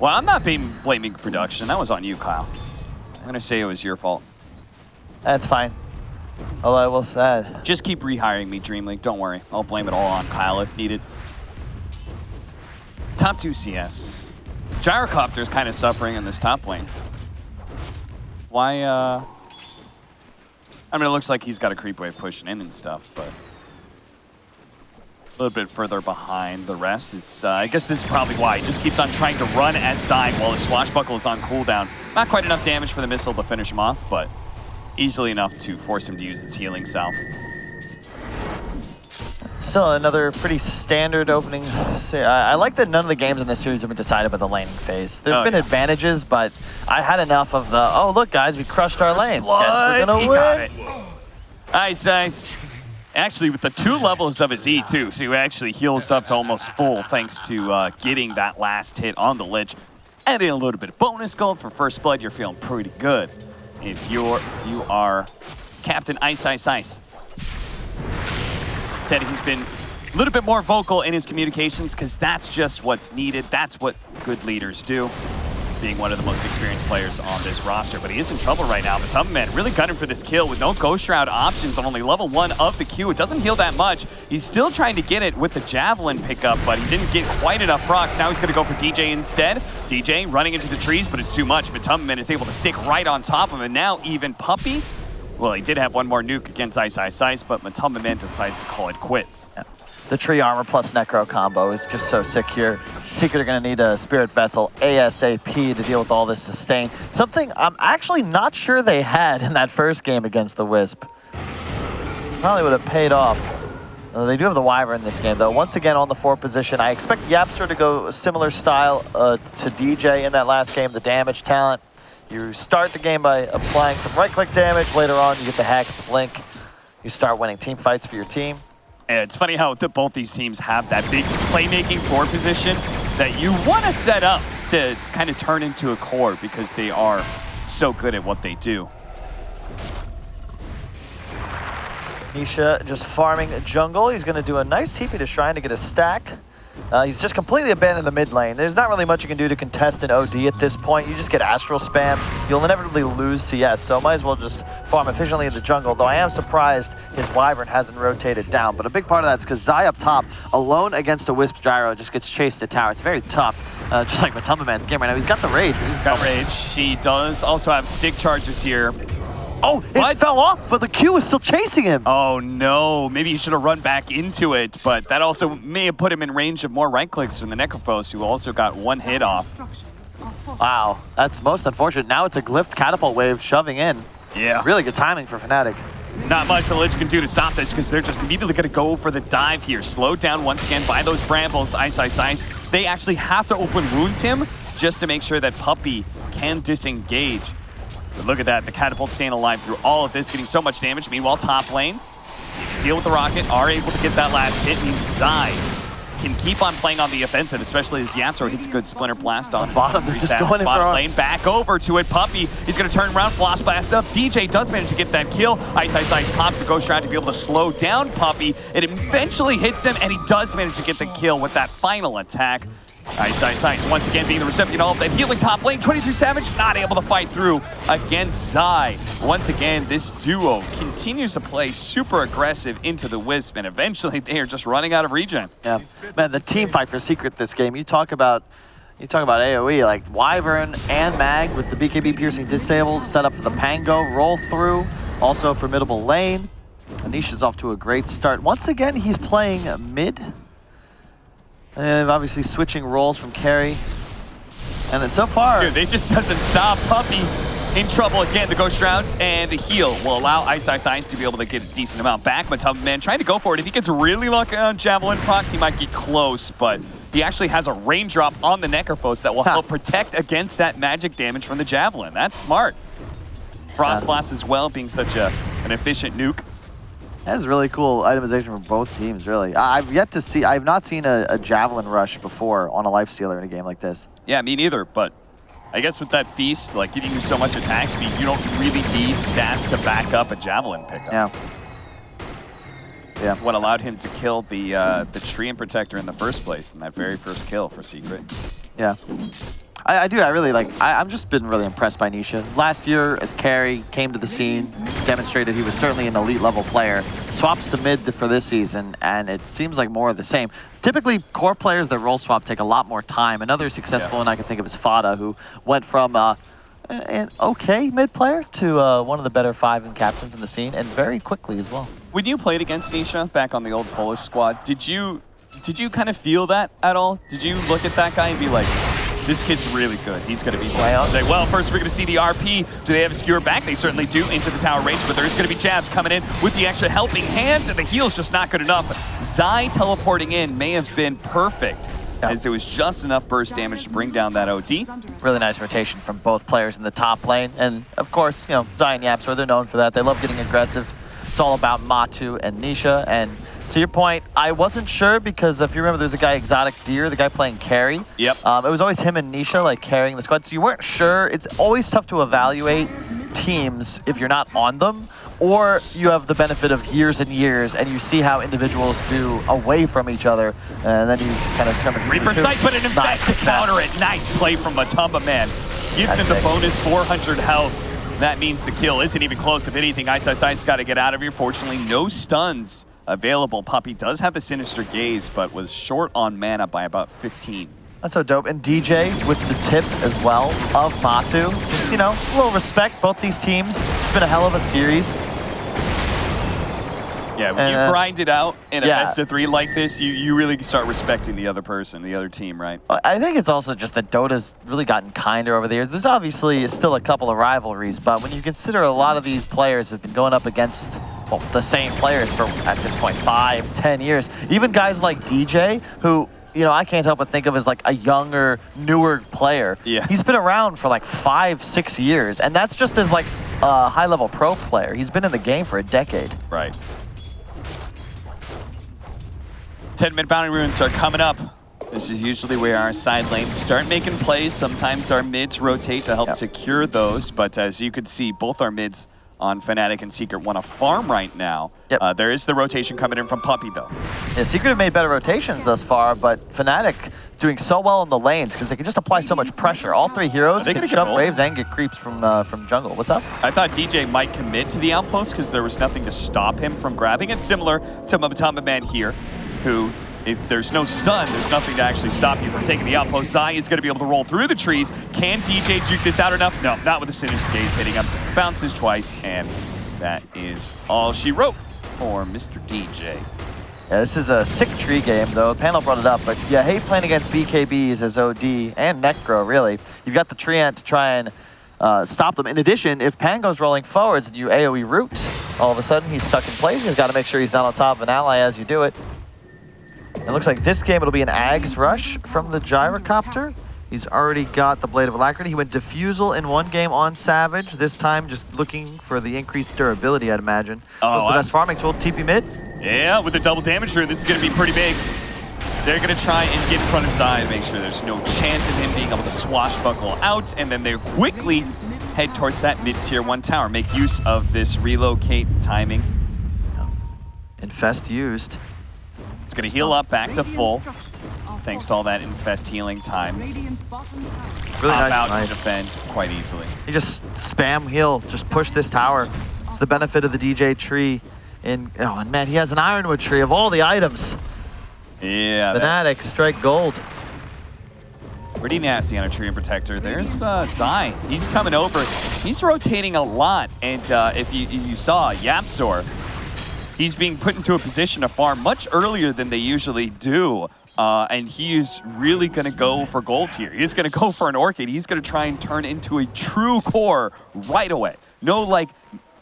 Well, I'm not blaming production. That was on you, Kyle. I'm going to say it was your fault. That's fine. Although I will say... Just keep rehiring me, DreamLeague. Don't worry. I'll blame it all on Kyle if needed. Top 2 CS. Gyrocopter's kind of suffering in this top lane. Why, I mean, it looks like he's got a creep wave pushing in and stuff, but a little bit further behind the rest is, I guess this is probably why. He just keeps on trying to run at Zyme while his Swashbuckle is on cooldown. Not quite enough damage for the missile to finish him off, but easily enough to force him to use its healing salve. So another pretty standard opening. I like that none of the games in this series have been decided by the laning phase. There have been advantages, but I had enough of the, oh, look, guys, we crushed our lanes. Guess we're going to win. Nice, nice. Actually, with the 2 levels of his E, too, so he actually heals up to almost full thanks to getting that last hit on the ledge. Adding a little bit of bonus gold for first blood, you're feeling pretty good. If you are Captain Ice Ice Ice. Said he's been a little bit more vocal in his communications because that's just what's needed. That's what good leaders do, being one of the most experienced players on this roster. But he is in trouble right now. Matumbaman really gunning for this kill with no Ghost Shroud options on only level 1 of the Q. It doesn't heal that much. He's still trying to get it with the Javelin pickup, but he didn't get quite enough procs. Now he's going to go for DJ instead. DJ running into the trees, but it's too much. Matumbaman is able to stick right on top of him. And now even Puppey, well, he did have one more nuke against Ice Ice Ice, but Matumbaman decides to call it quits. Yeah. The tree armor plus necro combo is just so sick here. Secret are going to need a Spirit Vessel ASAP to deal with all this sustain. Something I'm actually not sure they had in that first game against the Wisp. Probably would have paid off. They do have the Wyvern in this game, though. Once again on the 4 position. I expect Yapster to go a similar style to DJ in that last game, the damage talent. You start the game by applying some right-click damage. Later on, you get the hacks, the blink. You start winning team fights for your team. And it's funny how both these teams have that big playmaking 4 position that you want to set up to kind of turn into a core because they are so good at what they do. Nisha just farming jungle. He's going to do a nice TP to Shrine to get a stack. He's just completely abandoned the mid lane. There's not really much you can do to contest an OD at this point. You just get Astral spam. You'll inevitably lose CS, so might as well just farm efficiently in the jungle, though I am surprised his Wyvern hasn't rotated down. But a big part of that's because Zai up top, alone against a Wisp Gyro, just gets chased to tower. It's very tough, just like Matumbaman's game right now. He's got the rage. He's got rage. He does also have stick charges here. Oh, it fell off, but the Q is still chasing him. Oh no, maybe he should have run back into it, but that also may have put him in range of more right clicks from the Necrophos, who also got 1 hit off. Wow, that's most unfortunate. Now it's a glyphed catapult wave shoving in. Yeah. Really good timing for Fnatic. Not much the Lich can do to stop this because they're just immediately going to go for the dive here. Slowed down once again by those brambles, Ice Ice Ice. They actually have to open wounds him just to make sure that Puppey can disengage. But look at that, the catapult staying alive through all of this, getting so much damage. Meanwhile, top lane, deal with the rocket, are able to get that last hit. And Zai can keep on playing on the offensive, especially as Yapster hits a good Splinter Blast on bottom. They're just going in bottom lane. Back over to it, Puppey. He's going to turn around, Floss Blast up. DJ does manage to get that kill. Ice Ice Ice pops the Ghost Shroud to be able to slow down Puppey. It eventually hits him, and he does manage to get the kill with that final attack. Ice Ice Ice once again being the recipient of that healing top lane. 22 Savage not able to fight through against Zai. Once again, this duo continues to play super aggressive into the Wisp, and eventually they are just running out of regen. Yeah, man, the team fight for Secret this game. You talk about AoE, like Wyvern and Mag with the BKB piercing disabled, set up for the Pango, roll through, also formidable lane. Anisha's off to a great start. Once again, he's playing mid. And obviously switching roles from carry. And so far... Dude, they just doesn't stop. Puppey in trouble again. The Ghost Rounds and the heal will allow Ice to be able to get a decent amount back. Matumbaman trying to go for it. If he gets really lucky on Javelin procs, he might get close, but he actually has a raindrop on the Necrophos that will help protect against that magic damage from the Javelin. That's smart. Frost Blast as well, being such an efficient nuke. That's really cool itemization for both teams, really. I've not seen a Javelin rush before on a Lifestealer in a game like this. Yeah, me neither, but I guess with that Feast, like giving you so much attack speed, you don't really need stats to back up a Javelin pickup. Yeah. What allowed him to kill the Treant Protector in the first place in that very first kill for Secret. Yeah. I really like, I've just been really impressed by Nisha. Last year, as carry, came to the scene, demonstrated he was certainly an elite level player. Swaps to mid for this season, and it seems like more of the same. Typically, core players that role swap take a lot more time. Another successful one I can think of is Fada, who went from an okay mid player to one of the better 5 captains in the scene, and very quickly as well. When you played against Nisha back on the old Polish squad, did you kind of feel that at all? Did you look at that guy and be like, this kid's really good. He's going to be something. Well, first we're going to see the RP. Do they have a skewer back? They certainly do into the tower range, but there's going to be jabs coming in with the extra helping hand, and the heal's just not good enough. Zai teleporting in may have been perfect, as it was just enough burst damage to bring down that OD. Really nice rotation from both players in the top lane, and of course, you know, Zai and Yapsor, they're known for that. They love getting aggressive. It's all about Matu and Nisha, and to your point, I wasn't sure because if you remember, there's a guy, Exotic Deer, the guy playing carry. Yep. It was always him and Nisha like carrying the squad, so you weren't sure. It's always tough to evaluate teams if you're not on them, or you have the benefit of years and years, and you see how individuals do away from each other, and then you kind of determine. Reaper Sight, but an invest to counter it. Nice play from Matumbaman. Gives him the bonus 400 health. That means the kill isn't even close. If anything, Ice's got to get out of here. Fortunately, no stuns available. Puppey does have the Sinister Gaze, but was short on mana by about 15. That's so dope. And DJ with the tip as well of Matu. Just, you know, a little respect, both these teams. It's been a hell of a series. Yeah, when you grind it out in a best of 3 like this, you really start respecting the other person, the other team, right? I think it's also just that Dota's really gotten kinder over the years. There's obviously still a couple of rivalries, but when you consider a lot of these players have been going up against the same players for, at this point, 5, 10 years. Even guys like DJ, who, you know, I can't help but think of as like a younger, newer player. Yeah. He's been around for like 5, 6 years, and that's just as like a high-level pro player. He's been in the game for a decade. Right. 10-minute bounty runes are coming up. This is usually where our side lanes start making plays. Sometimes our mids rotate to help secure those, but as you could see, both our mids on Fnatic and Secret want to farm right now. There is the rotation coming in from Puppey, though. Yeah, Secret have made better rotations thus far, but Fnatic doing so well in the lanes because they can just apply so much pressure. All 3 heroes can shove waves and get creeps from jungle. What's up? I thought DJ might commit to the outpost because there was nothing to stop him from grabbing it, similar to Matumbaman here, who, if there's no stun, there's nothing to actually stop you from taking the outpost. Zai is going to be able to roll through the trees. Can DJ juke this out enough? No, not with the Sinister Gaze hitting him. Bounces twice, and that is all she wrote for Mr. DJ. Yeah, this is a sick tree game, though. The panel brought it up, but yeah, hate playing against BKBs as OD and Necro, really. You've got the Treant to try and stop them. In addition, if Pan goes rolling forwards and you AoE root, all of a sudden he's stuck in place. You've got to make sure he's not on top of an ally as you do it. It looks like this game it'll be an Ags rush from the Gyrocopter. He's already got the Blade of Alacrity. He went Diffusal in one game on Savage. This time just looking for the increased durability, I'd imagine. Oh, was the best farming tool, TP mid. Yeah, with the double damage rune, this is going to be pretty big. They're going to try and get in front of Zai to make sure there's no chance of him being able to swashbuckle out, and then they quickly head towards that mid-tier 1 tower. Make use of this relocate timing. Infest used. It's going to heal up back to full, thanks to all that Infest healing time. Really Pop out to defend quite easily. You just spam heal, just push this tower. It's the benefit of the DJ tree. And man, he has an Ironwood tree of all the items. Yeah. Fnatic, strike gold. Pretty nasty on a Treant Protector. There's Zai. He's coming over. He's rotating a lot. And if you saw Yapsor, he's being put into a position to farm much earlier than they usually do. And he is really going to go for gold here. He's going to go for an Orchid. He's going to try and turn into a true core right away. No, like,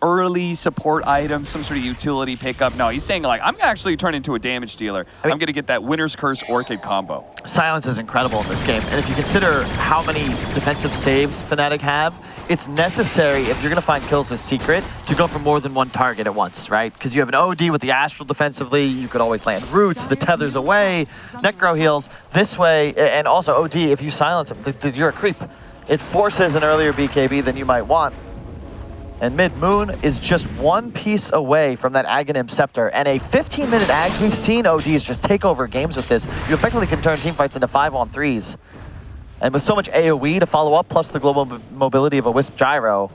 early support items, some sort of utility pickup. No, he's saying, like, I'm going to actually turn into a damage dealer. I'm going to get that Winter's Curse Orchid combo. Silence is incredible in this game. And if you consider how many defensive saves Fnatic have, it's necessary, if you're going to find kills as Secret, to go for more than one target at once, right? Because you have an OD with the Astral defensively. You could always land Roots. The Tether's away. Necro heals this way. And also OD, if you silence him, you're a creep. It forces an earlier BKB than you might want. And Mid-Moon is just one piece away from that Aghanim Scepter. And a 15-minute Ags, we've seen ODs just take over games with this. You effectively can turn teamfights into 5-on-3s. And with so much AoE to follow up, plus the global mobility of a Wisp Gyro,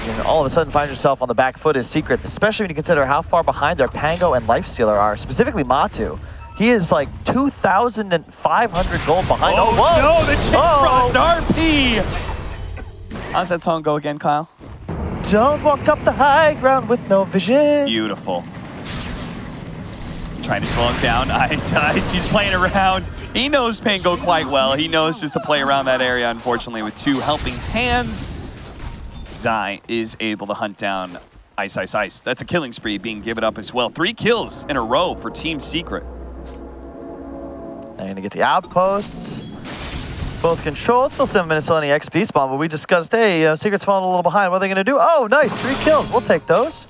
you all of a sudden find yourself on the back foot as Secret, especially when you consider how far behind their Pango and Lifestealer are, specifically Matu. He is like 2,500 gold behind. Oh, whoa! No, the chain RP! How's that song go again, Kyle? Don't walk up the high ground with no vision. Beautiful. Trying to slow him down. Ice. He's playing around. He knows Pango quite well. He knows just to play around that area, unfortunately, with two helping hands. Zai is able to hunt down Ice. That's a killing spree being given up as well. 3 kills in a row for Team Secret. They're going to get the outposts. Both controlled, still 7 minutes till any XP spawn, but we discussed, hey, Secret's falling a little behind. What are they going to do? Oh, nice, 3 kills. We'll take those.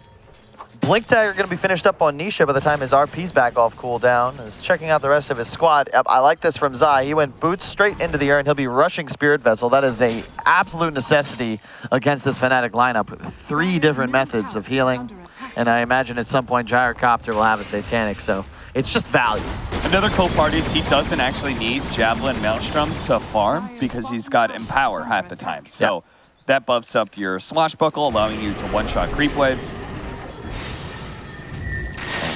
Blink Dagger going to be finished up on Nisha by the time his RP's back off cooldown. Is checking out the rest of his squad. I like this from Zai. He went boots straight into the urn. He'll be rushing Spirit Vessel. That is a absolute necessity against this Fnatic lineup. 3 different methods of healing. And I imagine at some point Gyrocopter will have a Satanic, so it's just value. Another cool part is he doesn't actually need Javelin Maelstrom to farm because he's got Empower half the time. So that buffs up your Swashbuckle, allowing you to one-shot creep waves.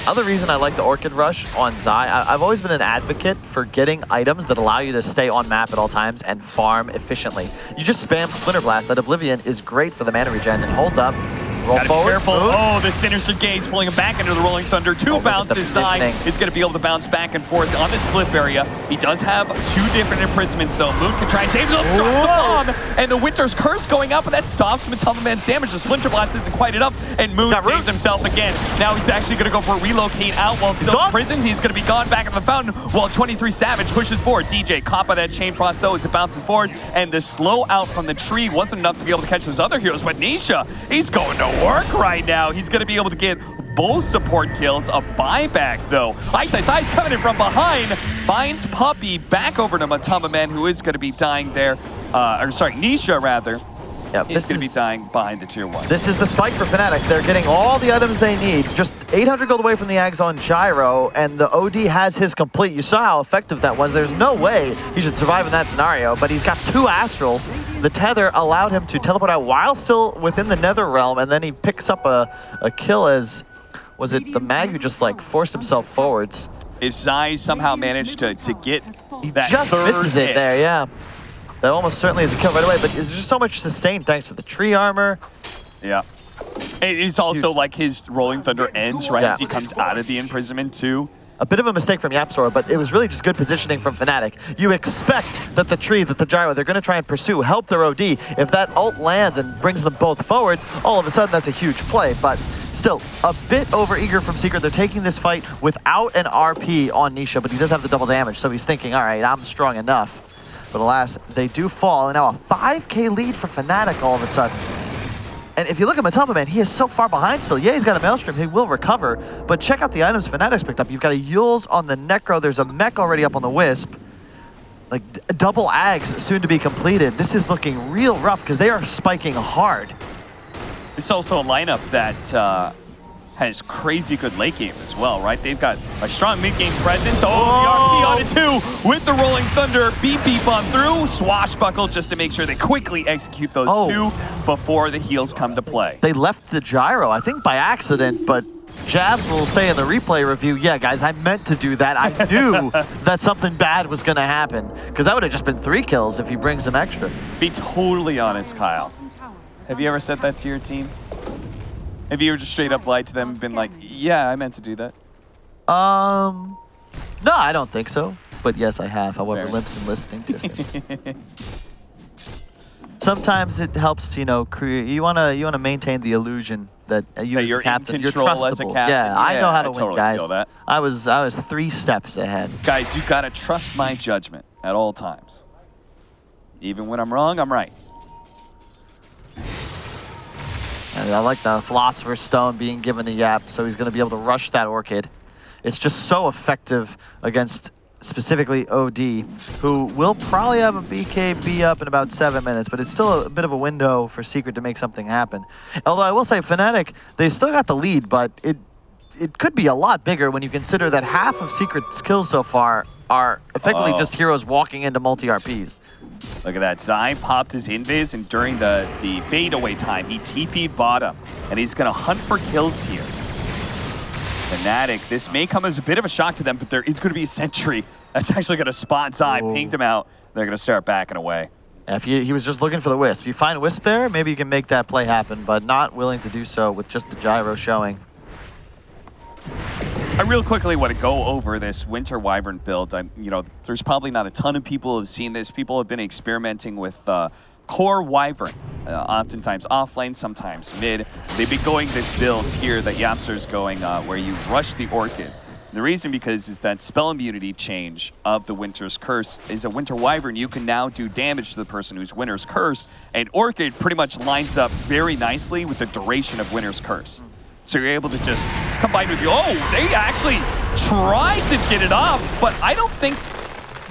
Other reason I like the Orchid Rush on Zai, I've always been an advocate for getting items that allow you to stay on map at all times and farm efficiently. You just spam Splinter Blast. That Oblivion is great for the mana regen. And hold up. Roll forward. Careful. Oh, the Sinister Gaze pulling him back into the Rolling Thunder. 2 bounces. Zai is going to be able to bounce back and forth on this cliff area. He does have 2 different imprisonments, though. Moon can try and save him. Drop the bomb. And the Winter's Curse going up, but that stops Matama Man's damage. The Splinter Blast isn't quite enough, and Moon saves himself again. Now he's actually going to go for a relocate out while still imprisoned. He's going to be gone back in the fountain while 23 Savage pushes forward. DJ caught by that Chain Frost, though, as it bounces forward. And the slow out from the tree wasn't enough to be able to catch those other heroes. But Nisha, he's going to work right now. He's going to be able to get both support kills. A buyback, though. Ice coming in from behind. Finds Puppey back over to Matama Man, who is going to be dying there. Nisha, rather. Yep, is going to be dying behind the tier 1. This is the spike for Fnatic. They're getting all the items they need. Just 800 gold away from the Ags on Gyro, and the OD has his complete. You saw how effective that was. There's no way he should survive in that scenario, but he's got 2 Astrals. The Tether allowed him to teleport out while still within the Nether Realm, and then he picks up a kill as, was it the Mag who just like forced himself forwards? If Zai somehow managed to get that just third misses it hit. there, yeah. That almost certainly is a kill right away, but it's just so much sustain thanks to the tree armor. Yeah. It's also like his Rolling Thunder ends right as he comes out of the imprisonment too. A bit of a mistake from Yapsora, but it was really just good positioning from Fnatic. You expect that the tree, that the Gyro, they're going to try and pursue, help their OD. If that ult lands and brings them both forwards, all of a sudden that's a huge play. But still, a bit overeager from Secret. They're taking this fight without an RP on Nisha, but he does have the double damage, so he's thinking, all right, I'm strong enough. But alas, they do fall, and now a 5K lead for Fnatic all of a sudden. And if you look at Matama Man, he is so far behind still. Yeah, he's got a Maelstrom, he will recover, but check out the items Fnatic's picked up. You've got a Yules on the Necro, there's a mech already up on the Wisp. Like, double Ags soon to be completed. This is looking real rough, because they are spiking hard. It's also a lineup that has crazy good late game as well, right? They've got a strong mid-game presence. Oh, the RP on it too with the Rolling Thunder. Beep on through. Swashbuckle just to make sure they quickly execute those 2 before the heals come to play. They left the Gyro, I think by accident, but Jabs will say in the replay review, yeah, guys, I meant to do that. I knew that something bad was going to happen, because that would have just been 3 kills if he brings some extra. Be totally honest, Kyle. Have you ever said that to your team? Have you ever just straight up lied to them and been like, yeah, I meant to do that? No, I don't think so. But yes, I have. However, limps in listening distance. Sometimes it helps to, you know, create. You wanna maintain the illusion that you as you're the captain, in you're control as a trustable. captain. Yeah, I know how to I win, totally guys. feel that. I was 3 steps ahead. Guys, you gotta trust my judgment at all times. Even when I'm wrong, I'm right. And I like the Philosopher's Stone being given to Yap, so he's going to be able to rush that Orchid. It's just so effective against specifically OD, who will probably have a BKB up in about 7 minutes, but it's still a bit of a window for Secret to make something happen. Although I will say Fnatic, they still got the lead, but it could be a lot bigger when you consider that half of Secret's kills so far are effectively just heroes walking into multi-RPs. Look at that. Zai popped his invis, and during the fadeaway time, he TP'd bottom, and he's going to hunt for kills here. Fnatic, this may come as a bit of a shock to them, but there is going to be a sentry that's actually going to spot Zai, pinged him out. They're going to start backing away. If he was just looking for the Wisp. If you find Wisp there, maybe you can make that play happen, but not willing to do so with just the gyro showing. I real quickly want to go over this Winter Wyvern build. You know, there's probably not a ton of people who have seen this. People have been experimenting with core Wyvern, oftentimes offlane, sometimes mid. They've been going this build here that Yapster's going, where you rush the Orchid. The reason is that spell immunity change of the Winter's Curse is a Winter Wyvern. You can now do damage to the person who's Winter's Curse, and Orchid pretty much lines up very nicely with the duration of Winter's Curse. So you're able to just combine with they actually tried to get it off, but I don't think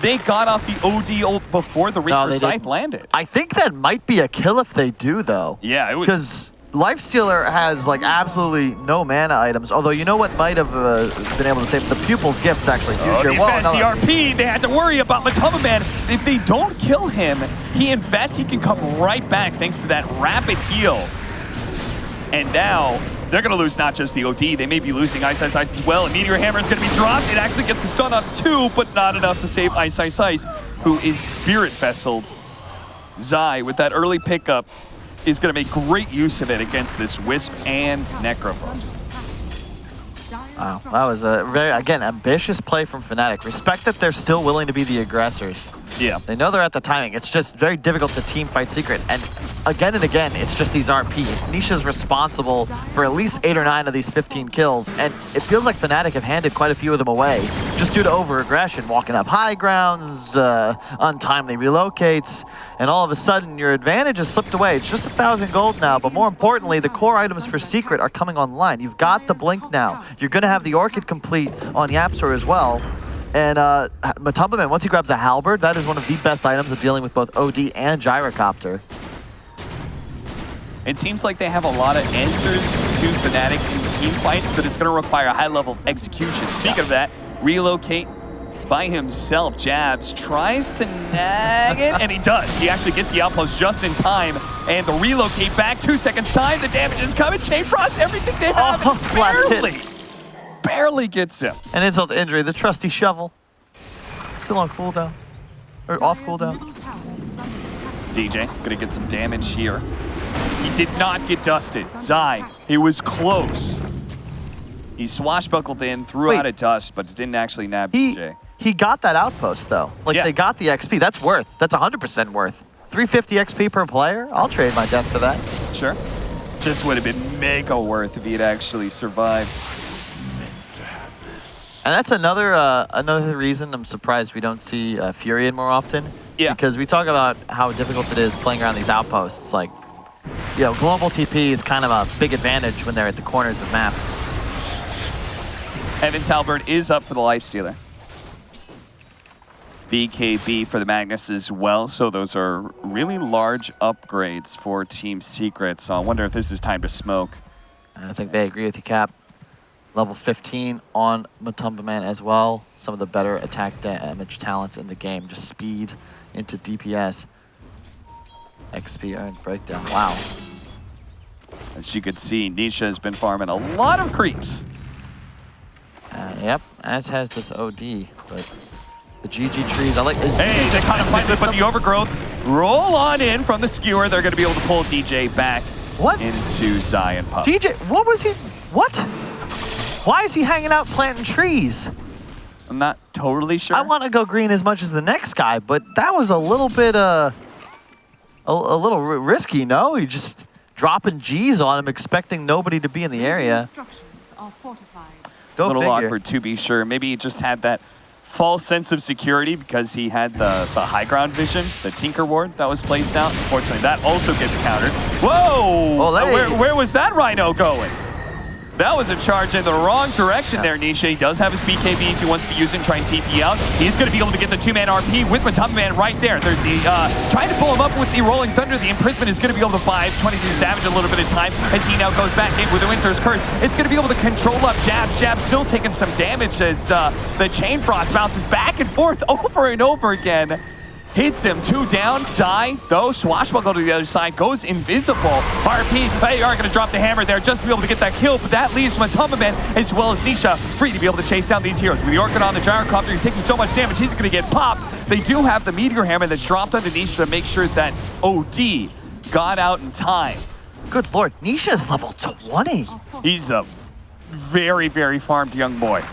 they got off the OD before the Reaper Scythe landed. I think that might be a kill if they do, though. Yeah, it was. Because Lifestealer has like absolutely no mana items, although you know what might have been able to save the Pupil's Gift's actually huge here. The RP, they had to worry about Matoma Man. If they don't kill him, he invests, he can come right back thanks to that rapid heal. And now, they're going to lose not just the OD, they may be losing Ice Ice Ice as well. And Meteor Hammer is going to be dropped. It actually gets a stun on 2, but not enough to save Ice Ice Ice, who is Spirit Vesseled. Zai, with that early pickup, is going to make great use of it against this Wisp and Necrophos. Wow, that was a very, again, ambitious play from Fnatic. Respect that they're still willing to be the aggressors. Yeah. They know they're at the timing. It's just very difficult to team fight Secret. And again, it's just these RPs. Nisha's responsible for at least 8 or 9 of these 15 kills. And it feels like Fnatic have handed quite a few of them away just due to over-aggression, walking up high grounds, untimely relocates, and all of a sudden your advantage has slipped away. It's just 1,000 gold now, but more importantly, the core items for Secret are coming online. You've got the Blink now. You're going to have the Orchid complete on Yapster as well. And Matoma Man, once he grabs a Halberd, that is one of the best items of dealing with both OD and Gyrocopter. It seems like they have a lot of answers to Fnatic in team fights, but it's going to require a high level of execution. Speaking of that, relocate by himself. Jabs tries to nag it, and he does. He actually gets the outpost just in time, and the relocate back, 2 seconds time, the damage is coming. Chain Frost, everything they have, barely gets him. And insult to injury, the trusty shovel. Still on cooldown, or off cooldown. DJ gonna get some damage here. He did not get dusted. Zai, he was close. He swashbuckled in, threw out a dust, but didn't actually nab DJ. He got that outpost though. Like they got the XP. That's worth. That's 100% worth. 350 XP per player. I'll trade my death for that. Sure. Just would have been mega worth if he had actually survived. And that's another reason I'm surprised we don't see Furion more often. Yeah. Because we talk about how difficult it is playing around these outposts. Like, you know, global TP is kind of a big advantage when they're at the corners of maps. Evan's Halberd is up for the Lifestealer. BKB for the Magnus as well, so those are really large upgrades for Team Secret. So I wonder if this is time to smoke. I think they agree with you, Cap. Level 15 on Matoma Man as well. Some of the better attack damage talents in the game. Just speed into DPS. XP earned breakdown. Wow. As you could see, Nisha has been farming a lot of creeps. Yep, as has this OD, but the GG trees, I like... Hey, they kind of fight it, but the overgrowth roll on in from the skewer. They're going to be able to pull DJ back into Zai and Pup. DJ, what was he... What? Why is he hanging out planting trees? I'm not totally sure. I want to go green as much as the next guy, but that was a little bit, a little risky, no? You just dropping G's on him, expecting nobody to be in the area. Structures are fortified. Go a little figure. awkward to be sure. Maybe he just had that false sense of security because he had the high ground vision, the Tinker Ward that was placed out. Unfortunately, that also gets countered. Whoa! Olé. Where was that Rhino going? That was a charge in the wrong direction there, Nisha. He does have his BKB if he wants to use it and try and TP out. He's going to be able to get the 2-man RP with Matamba Man right there. There's the, trying to pull him up with the Rolling Thunder. The imprisonment is going to be able to buy 23 Savage a little bit of time as he now goes back in with the Winter's Curse. It's going to be able to control up Jabs. Jabs still taking some damage as the Chain Frost bounces back and forth over and over again. Hits him, 2 down, die, though. Swashbuckle to the other side, goes invisible. RP, they are going to drop the hammer there just to be able to get that kill, but that leaves Matamba Man as well as Nisha free to be able to chase down these heroes. With the Orchid on the Gyrocopter, he's taking so much damage, he's going to get popped. They do have the Meteor Hammer that's dropped onto Nisha to make sure that OD got out in time. Good lord, Nisha's level 20. He's a very, very farmed young boy.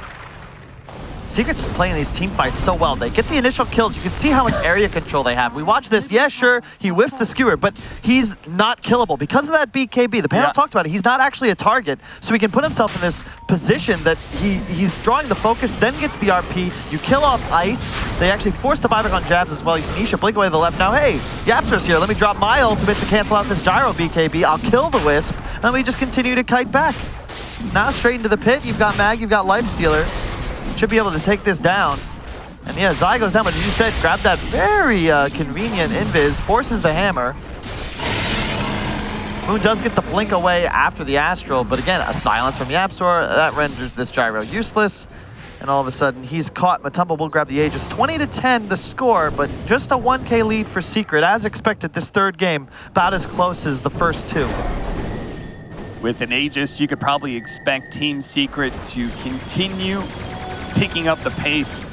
Secret's playing these team fights so well. They get the initial kills. You can see how much area control they have. We watch this. Yeah, sure, he whiffs the skewer, but he's not killable. Because of that BKB, the panel talked about it, he's not actually a target, so he can put himself in this position that he's drawing the focus, then gets the RP. You kill off Ice. They actually force the buyback on Jabs as well. You see Nisha blink away to the left. Now, hey, Yapster's here. Let me drop my ultimate to cancel out this Gyro BKB. I'll kill the Wisp, and we just continue to kite back. Now straight into the pit. You've got Mag, you've got Lifestealer. Should be able to take this down. And yeah, Zai goes down, but as you said, grab that very convenient invis, forces the hammer. Moon does get the blink away after the Astral, but again, a silence from Yapstor. That renders this Gyro useless. And all of a sudden, he's caught. Matamba will grab the Aegis. 20-10 the score, but just a 1K lead for Secret. As expected, this third game, about as close as the first two. With an Aegis, you could probably expect Team Secret to continue picking up the pace,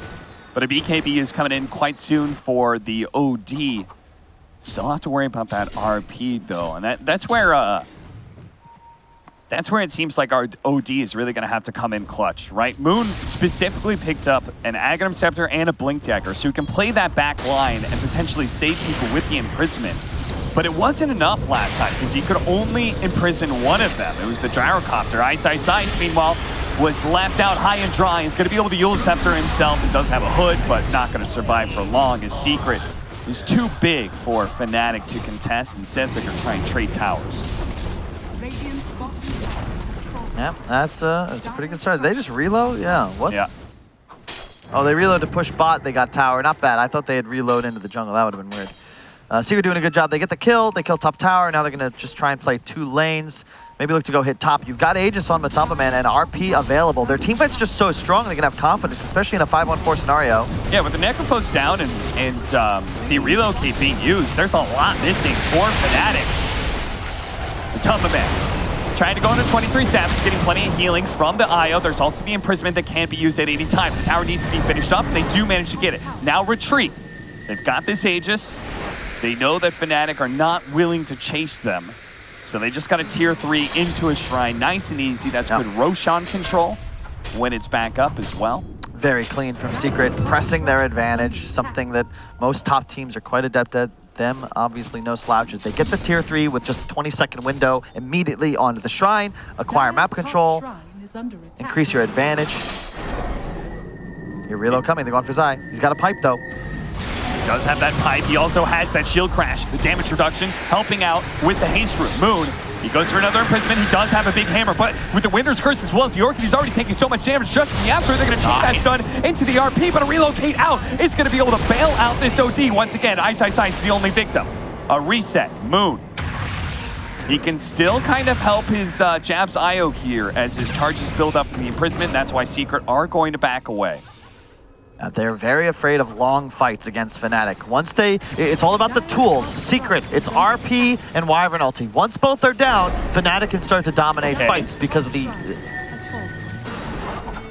but a BKB is coming in quite soon for the OD. Still have to worry about that RP though, and that's where it seems like our OD is really going to have to come in clutch, right? Moon specifically picked up an Aghanim Scepter and a Blink Dagger, so he can play that back line and potentially save people with the imprisonment. But it wasn't enough last time because he could only imprison one of them. It was the Gyrocopter. Ice, meanwhile, was left out high and dry. He's going to be able to Yule Scepter himself. He does have a hood, but not going to survive for long. His Secret is too big for Fnatic to contest. Instead, they're going to try and trade towers. Yeah, that's a pretty good start. Did they just reload? Yeah, what? Yeah. Oh, they reload to push bot. They got tower. Not bad. I thought they had reload into the jungle. That would have been weird. Secret doing a good job. They get the kill. They kill top tower. Now they're going to just try and play 2 lanes. Maybe look to go hit top. You've got Aegis on Matamba Man and RP available. Their team fight's just so strong they can have confidence, especially in a 5-1-4 scenario. Yeah, with the Necrophos down and the relocate being used, there's a lot missing for Fnatic. Matamba Man trying to go into 23 Savage, getting plenty of healing from the IO. There's also the imprisonment that can't be used at any time. The tower needs to be finished up, and they do manage to get it. Now retreat. They've got this Aegis. They know that Fnatic are not willing to chase them. So they just got a tier 3 into a shrine. Nice and easy. That's good Roshan control when it's back up as well. Very clean from Secret, pressing their advantage, something that most top teams are quite adept at. Them, obviously no slouches. They get the tier 3 with just a 20-second window, immediately onto the shrine, acquire map control, increase your advantage. Your reload coming, they're going for Zai. He's got a pipe though. Does have that pipe. He also has that shield crash, the damage reduction, helping out with the haste room. Moon, he goes for another imprisonment. He does have a big hammer, but with the Winter's Curse as well as the Orchid, he's already taking so much damage just from the Astro. They're going to take that stun into the RP, but a relocate out is going to be able to bail out this OD. Once again, Ice is the only victim. A reset. Moon. He can still kind of help his Jabs IO here as his charges build up from the imprisonment. That's why Secret are going to back away. They're very afraid of long fights against Fnatic. Once it's all about the tools. Secret, it's RP and Wyvern ulti. Once both are down, Fnatic can start to dominate fights because of the...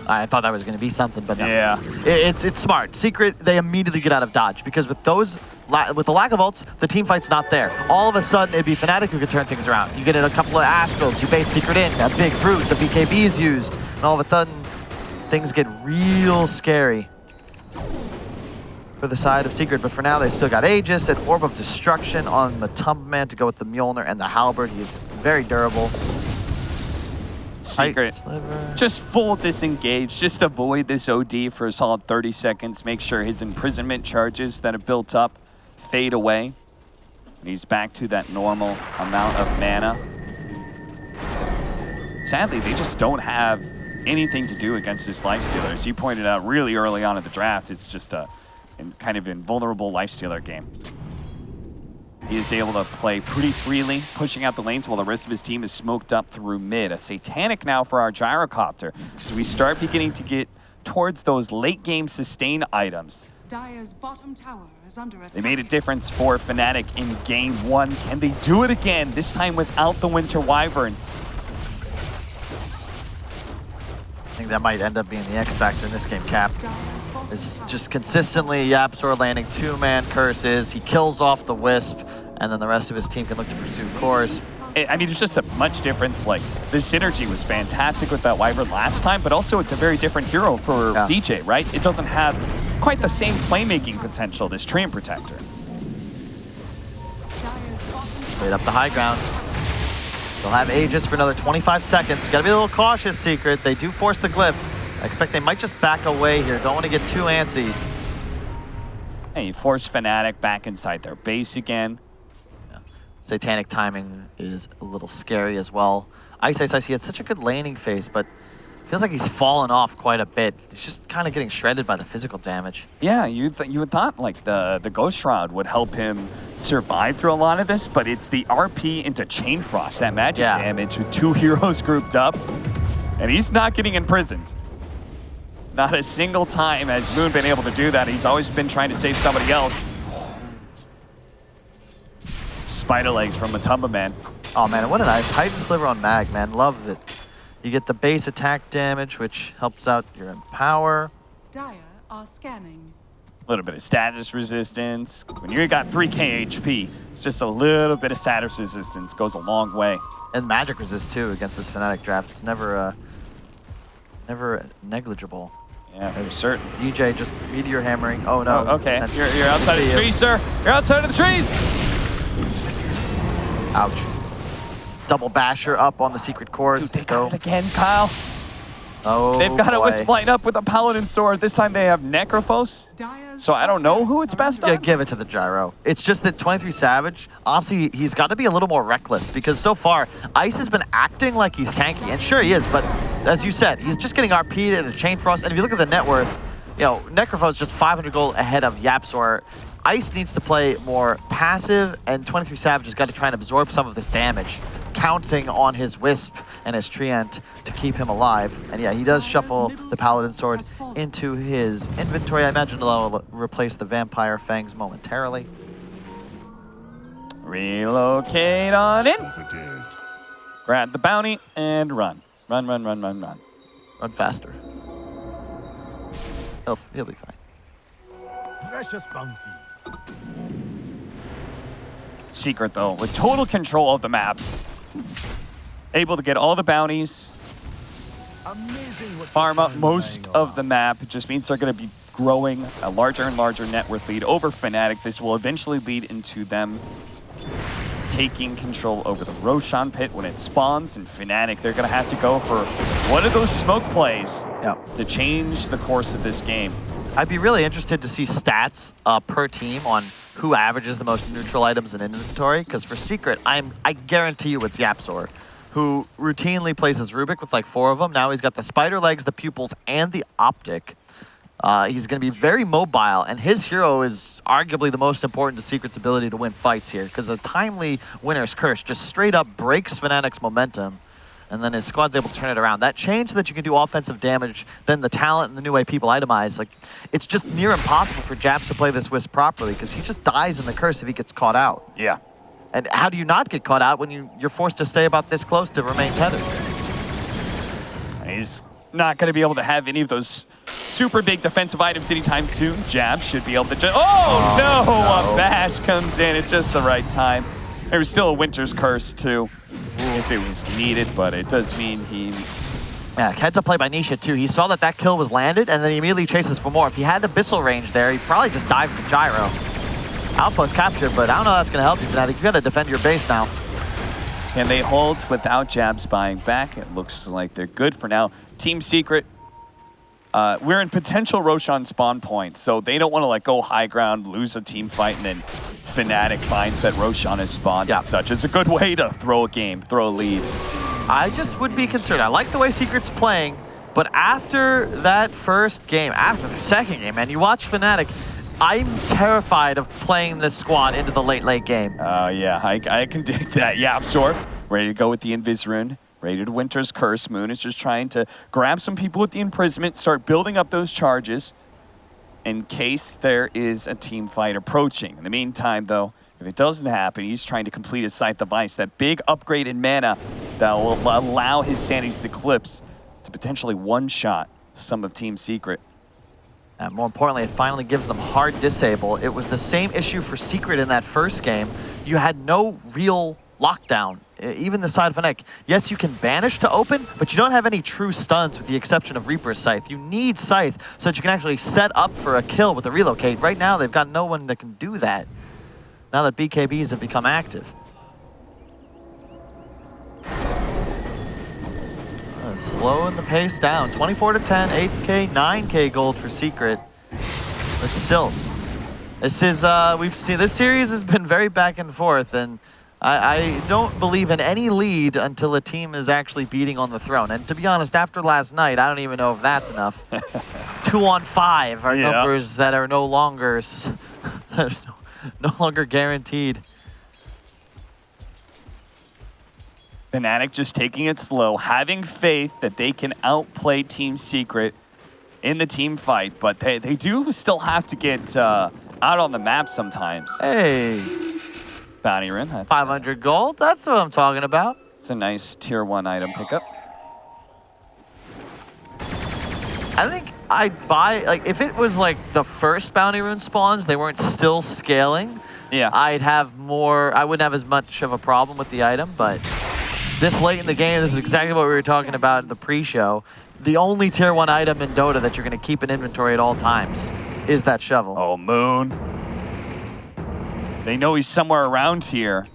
I thought that was going to be something, but no. Yeah. It's smart. Secret, they immediately get out of dodge because with the lack of ults, the team fight's not there. All of a sudden, it'd be Fnatic who could turn things around. You get a couple of Astrals, you bait Secret in, that big brute, the BKB is used, and all of a sudden, things get real scary for the side of Secret. But for now, they still got Aegis and Orb of Destruction on the Tumbleman to go with the Mjolnir and the Halberd. He is very durable. Secret, just full disengage, just avoid this OD for a solid 30 seconds, make sure his imprisonment charges that have built up fade away. And he's back to that normal amount of mana. Sadly, they just don't have anything to do against this Lifestealer. As you pointed out really early on in the draft, it's just a kind of invulnerable Lifestealer game. He is able to play pretty freely, pushing out the lanes while the rest of his team is smoked up through mid. A Satanic now for our Gyrocopter. So we start beginning to get towards those late game sustain items. Dire's bottom tower is under attack. They made a difference for Fnatic in game 1. Can they do it again, this time without the Winter Wyvern? I think that might end up being the X factor in this game, Cap. It's just consistently YapzOr landing 2-man curses. He kills off the Wisp, and then the rest of his team can look to pursue cores. I mean, it's just a much difference. Like, the synergy was fantastic with that Wyvern last time, but also it's a very different hero for DJ, right? It doesn't have quite the same playmaking potential, this Treant Protector. Straight up the high ground. They'll have Aegis for another 25 seconds. Gotta be a little cautious, Secret. They do force the glyph. I expect they might just back away here. Don't want to get too antsy. And you force Fnatic back inside their base again. Yeah. Satanic timing is a little scary as well. Ice, he had such a good laning phase, but feels like he's fallen off quite a bit. He's just kind of getting shredded by the physical damage. Yeah, you would thought like the Ghost Shroud would help him survive through a lot of this, but it's the RP into Chain Frost, that magic damage with 2 heroes grouped up, and he's not getting imprisoned. Not a single time has Moon been able to do that. He's always been trying to save somebody else. Spider legs from Matumba Man. Oh man, what a nice Titan Sliver on Mag, man. Love it. You get the base attack damage, which helps out your Empower. Dire are scanning. A little bit of status resistance. When you got 3k HP, it's just a little bit of status resistance goes a long way. And magic resist too against this Fnatic draft. It's never negligible. Yeah, for certain. DJ just meteor hammering. Oh no. Oh, okay, you're outside of the trees, sir. You're outside of the trees. Ouch. Double basher up on the secret core. Dude, they got it again, Kyle. Oh, they've got a boy. Wisp line up with a Paladin Sword. This time they have Necrophos. So I don't know who it's best on. Yeah, give it to the Gyro. It's just that 23 Savage, honestly, he's got to be a little more reckless because so far, Ice has been acting like he's tanky. And sure he is, but as you said, he's just getting RP'd at a Chain Frost. And if you look at the net worth, you know, Necrophos is just 500 gold ahead of YapzOr. Ice needs to play more passive, and 23 Savage has got to try and absorb some of this damage, counting on his Wisp and his Treant to keep him alive. And yeah, he does shuffle the Paladin Sword into his inventory. I imagine it'll replace the Vampire Fangs momentarily. Relocate on in. Grab the bounty and run. Run. Run faster. He'll be fine. Precious bounty. Secret though, with total control of the map. Able to get all the bounties. Farm up most of the map. It just means they're going to be growing a larger and larger net worth lead over Fnatic. This will eventually lead into them taking control over the Roshan pit when it spawns. And Fnatic, they're going to have to go for one of those smoke plays to change the course of this game. I'd be really interested to see stats per team on who averages the most neutral items in inventory, because for Secret, I guarantee you it's YapzOr, who routinely plays as Rubik with like 4 of them. Now he's got the spider legs, the pupils, and the optic. He's going to be very mobile, and his hero is arguably the most important to Secret's ability to win fights here, because a timely Winner's Curse just straight up breaks Fnatic's momentum, and then his squad's able to turn it around. That change that you can do offensive damage, then the talent and the new way people itemize, like, it's just near impossible for Japs to play this Wisp properly, because he just dies in the curse if he gets caught out. Yeah. And how do you not get caught out when you're forced to stay about this close to remain tethered? He's not going to be able to have any of those super big defensive items anytime soon. Jab should be able to just... Oh, no! A bash comes in at just the right time. There was still a Winter's Curse, too, if it was needed, but it does mean he Yeah, heads up play by Nisha too. He saw that that kill was landed, and then he immediately chases for more. If he had Abyssal range there, he probably just dived the gyro. Outpost captured, but I don't know how that's going to help you, Fnatic. You got to defend your base now. Can they hold without Jabs buying back? It looks like they're good for now. Team Secret, we're in potential Roshan spawn point, so they don't want to go high ground, lose a team fight, and then Fnatic finds that Roshan is spawned and such. It's a good way to throw a game, throw a lead. I just would be concerned. I like the way Secret's playing, but after that first game, after the second game, man, you watch Fnatic, I'm terrified of playing this squad into the late game. Oh, yeah, I can dig that. Yeah, I'm sure. Ready to go with the Invis Rune. Ready to Winter's Curse. Moon is just trying to grab some people with the Imprisonment, start building up those charges in case there is a team fight approaching. In the meantime, though, if it doesn't happen, he's trying to complete his Scythe of Ice, that big upgrade in mana that will allow his Sanity's Eclipse to potentially one-shot some of Team Secret. And more importantly, it finally gives them hard disable. It was the same issue for Secret in that first game. You had no real lockdown, even the side of Fnatic. Yes, you can banish to open, but you don't have any true stuns with the exception of Reaper's Scythe. You need Scythe so that you can actually set up for a kill with a relocate. Right now, they've got no one that can do that, now that BKBs have become active. Slowing the pace down. 24 to 10, 8K, 9K gold for Secret. But still, this is, we've seen, this series has been very back and forth, and I don't believe in any lead until a team is actually beating on the throne. And to be honest, after last night, I don't even know if that's enough. 2 on 5 are numbers that are no longer, no longer guaranteed. Fnatic just taking it slow, having faith that they can outplay Team Secret in the team fight, but they do still have to get out on the map sometimes. Hey. Bounty Rune. That's 500 gold, that's what I'm talking about. It's a nice tier 1 item pickup. I think I'd buy, if it was the first Bounty Rune spawns, they weren't still scaling, I'd have more, I wouldn't have as much of a problem with the item, but this late in the game, this is exactly what we were talking about in the pre-show. The only tier 1 item in Dota that you're going to keep in inventory at all times is that shovel. Oh, Moon. They know he's somewhere around here.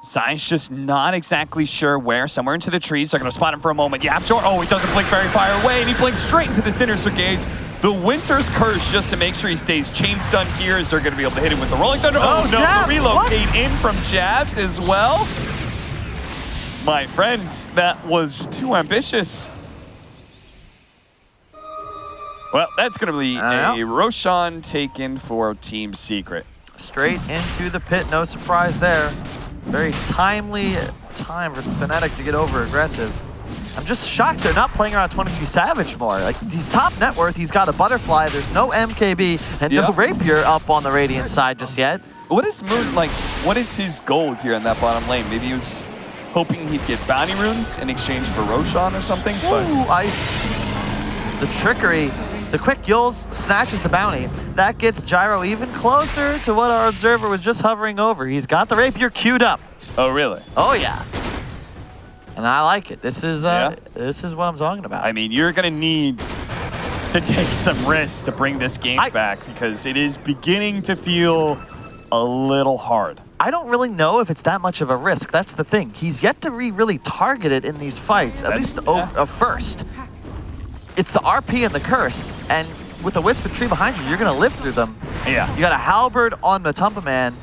Zai's just not exactly sure where. Somewhere into the trees. They're going to spot him for a moment. Yeah, sure. Oh, he doesn't blink very far away, and he blinks straight into the Sinister Gaze. The Winter's Curse just to make sure he stays chain stun here, as they're going to be able to hit him with the Rolling Thunder. Oh, no, Jab. the relocate in from Jabs as well. My friend, that was too ambitious. Well, that's going to be a Roshan taken for Team Secret. Straight into the pit, no surprise there. Very timely time for Fnatic to get over aggressive. I'm just shocked they're not playing around 23 Savage more. He's top net worth, he's got a Butterfly, there's no MKB, and no Rapier up on the Radiant side just yet. What is Moon, what is his goal here in that bottom lane? Maybe he was hoping he'd get Bounty Runes in exchange for Roshan or something? Ooh, the trickery. The quick Yules snatches the bounty. That gets Gyro even closer to what our observer was just hovering over. He's got the Rapier queued up. Oh, really? Oh, yeah. And I like it. This is what I'm talking about. I mean, you're going to need to take some risks to bring this game back because it is beginning to feel a little hard. I don't really know if it's that much of a risk. That's the thing. He's yet to be really targeted in these fights, at least first. It's the RP and the Curse, and with the Wisp and Tree behind you, you're going to live through them. Yeah. You got a Halberd on Matumba Man.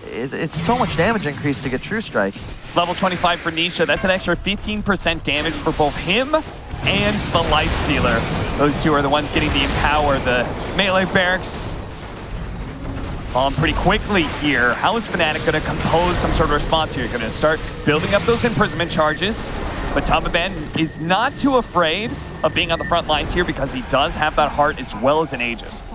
It's so much damage increase to get True Strike. Level 25 for Nisha. That's an extra 15% damage for both him and the Lifestealer. Those two are the ones getting the Empower. The melee barracks on pretty quickly here. How is Fnatic going to compose some sort of response here? Going to start building up those imprisonment charges. But Matumba is not too afraid of being on the front lines here because he does have that heart as well as an Aegis.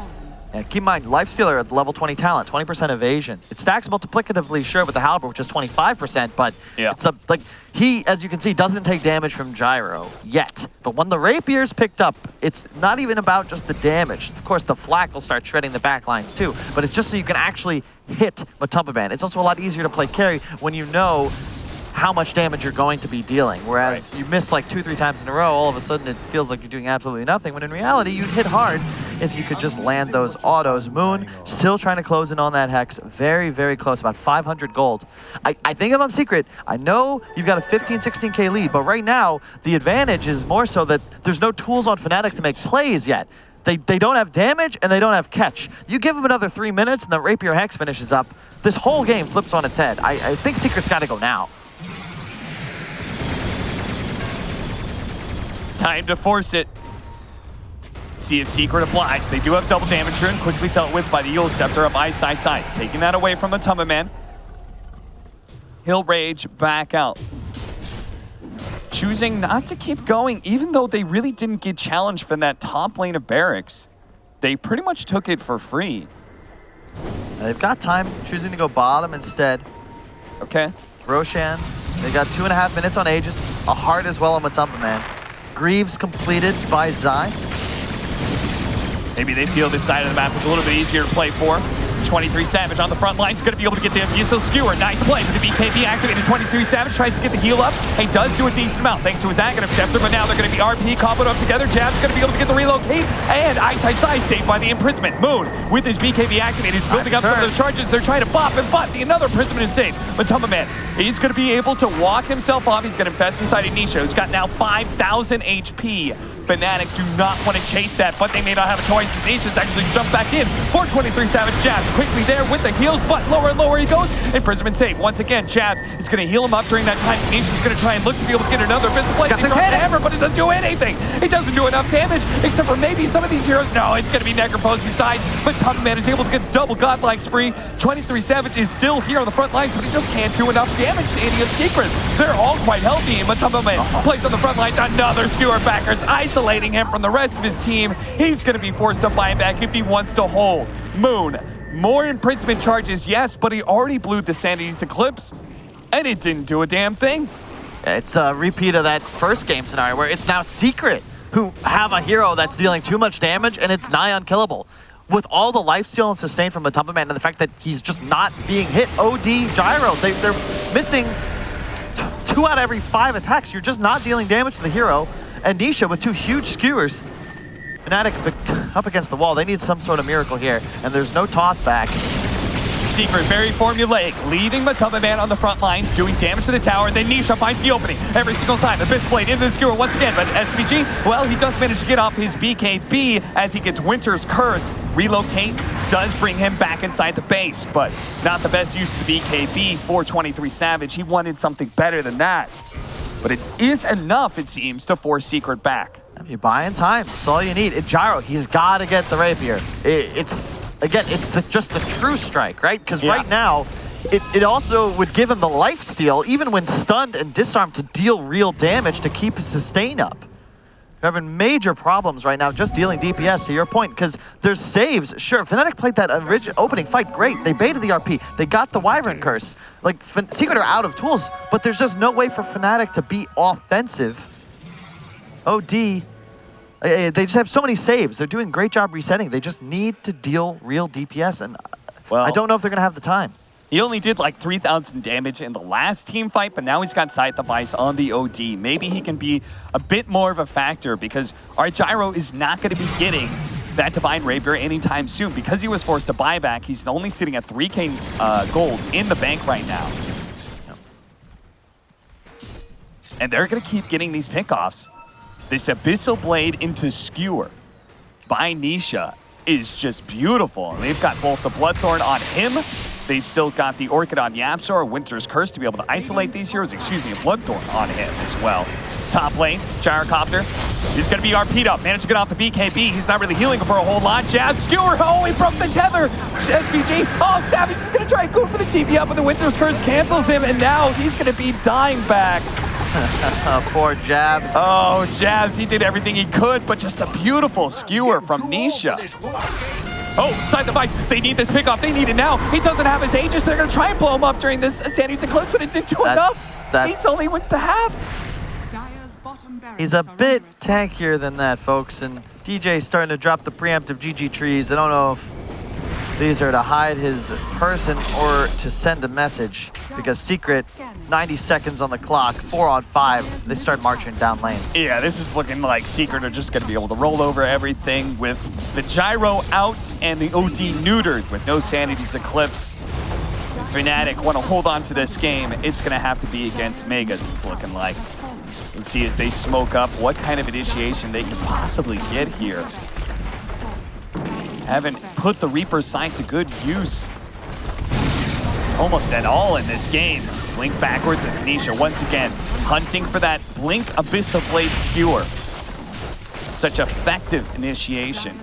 Yeah, keep in mind, Lifestealer at level 20 talent, 20% evasion. It stacks multiplicatively, sure, with the Halberd, which is 25%, but it's he, as you can see, doesn't take damage from Gyro yet. But when the Rapier's picked up, it's not even about just the damage. Of course, the Flak will start shredding the backlines too, but it's just so you can actually hit Matumba. It's also a lot easier to play carry when you know how much damage you're going to be dealing. Whereas you miss like 2-3 times in a row, all of a sudden it feels like you're doing absolutely nothing, when in reality you'd hit hard if you could just land those autos. Moon still trying to close in on that Hex. Very, very close, about 500 gold. I think if I'm Secret, I know you've got a 15, 16K lead, but right now the advantage is more so that there's no tools on Fnatic to make plays yet. They don't have damage and they don't have catch. You give them another 3 minutes and the Rapier Hex finishes up, this whole game flips on its head. I think Secret's got to go now. Time to force it. See if Secret oblige. They do have double damage rune, quickly dealt with by the Eul Scepter of Ice. Taking that away from Matamba Man. He'll rage back out. Choosing not to keep going, even though they really didn't get challenged from that top lane of barracks. They pretty much took it for free. They've got time, choosing to go bottom instead. Okay. Roshan, they got 2.5 minutes on Aegis. A heart as well on Matamba Man. Greaves completed by Zai. Maybe they feel this side of the map is a little bit easier to play for. 23 Savage on the front line is going to be able to get the Abusive Skewer. Nice play with the BKB activated. 23 Savage tries to get the heal up. He does do a decent amount thanks to his Aghanim Scepter, but now they're going to be RP comboed up together. Jab's going to be able to get the relocate, and Ice saved by the imprisonment. Moon with his BKB activated. He's building up some of those charges. They're trying to bop and butt. The another imprisonment is saved. Matamba Man, he's going to be able to walk himself off. He's going to invest inside of Nisha, who's got now 5,000 HP. Fnatic do not want to chase that, but they may not have a choice. Nisha's actually jumped back in for 23 Savage. Jabs quickly there with the heals, but lower and lower he goes. Imprisonment save. Once again, Jabs is going to heal him up during that time. Nisha's going to try and look to be able to get another Abyssal Blade. He drops the hammer, but it doesn't do anything. It doesn't do enough damage, except for maybe some of these heroes. No, it's going to be Necroposes dies, but Matamba Man is able to get double godlike spree. 23 Savage is still here on the front lines, but he just can't do enough damage to any of Secret. They're all quite healthy, and Matamba Man plays on the front lines. Another skewer backwards, isolating him from the rest of his team. He's going to be forced to buy him back if he wants to hold. Moon, more imprisonment charges, yes, but he already blew the Sanity's Eclipse, and it didn't do a damn thing. It's a repeat of that first game scenario where it's now Secret who have a hero that's dealing too much damage and it's nigh unkillable. With all the lifesteal and sustain from Matamba Man and the fact that he's just not being hit, OD Gyro, they're missing 2 out of every 5 attacks. You're just not dealing damage to the hero. And Nisha with 2 huge skewers. Fnatic up against the wall. They need some sort of miracle here, and there's no toss back. Secret, very formulaic, leaving Matamba Man on the front lines, doing damage to the tower, and then Nisha finds the opening every single time. Abyssal Blade into the skewer once again, but SVG, well, he does manage to get off his BKB as he gets Winter's Curse. Relocate does bring him back inside the base, but not the best use of the BKB for 23 Savage. He wanted something better than that. But it is enough, it seems, to force Secret back. You're buying time. That's all you need. Gyro, he's got to get the Rapier. It's just the true strike, right? Because right now, it also would give him the lifesteal, even when stunned and disarmed, to deal real damage to keep his sustain up. They're having major problems right now just dealing DPS, to your point, because there's saves. Sure, Fnatic played that opening fight great. They baited the RP. They got the Wyvern Curse. Like, Secret are out of tools, but there's just no way for Fnatic to be offensive. OD, they just have so many saves. They're doing a great job resetting. They just need to deal real DPS, and I don't know if they're going to have the time. He only did like 3,000 damage in the last team fight, but now he's got Scythe of Ice on the OD. Maybe he can be a bit more of a factor because our Gyro is not going to be getting that Divine Rapier anytime soon. Because he was forced to buy back, he's only sitting at 3K gold in the bank right now. And they're going to keep getting these pickoffs. This Abyssal Blade into Skewer by Nisha is just beautiful. And they've got both the Bloodthorn on him. They've still got the Orchid on Yapzor, Winter's Curse to be able to isolate these heroes. Excuse me, a Bloodthorn on him as well. Top lane, Gyrocopter. He's going to be RP'd up. Managed to get off the BKB. He's not really healing for a whole lot. Jab, Skewer. Oh, he broke the tether. SVG. Oh, Savage is going to try and go for the TP up, but the Winter's Curse cancels him, and now he's going to be dying back. Poor Jabs. Oh, Jabs, he did everything he could, but just a beautiful skewer from Nisha. Oh, Scythe of Ice, they need this pickoff, they need it now. He doesn't have his Aegis, they're gonna try and blow him up during this Sanity's Eclipse, but it didn't do enough. He's only wins the half. He's a bit tankier than that, folks, and DJ's starting to drop the preemptive GG trees. I don't know if These are to hide his person or to send a message, because Secret, 90 seconds on the clock, 4 on 5, they start marching down lanes. Yeah, this is looking like Secret are just going to be able to roll over everything with the gyro out and the OD neutered with no Sanity's Eclipse. Fnatic want to hold on to this game. It's going to have to be against Megas, it's looking like. Let's see as they smoke up what kind of initiation they can possibly get here. Haven't put the Reaper's Sign to good use almost at all in this game. Blink backwards as Nisha once again hunting for that Blink Abyssal Blade Skewer. Such effective initiation.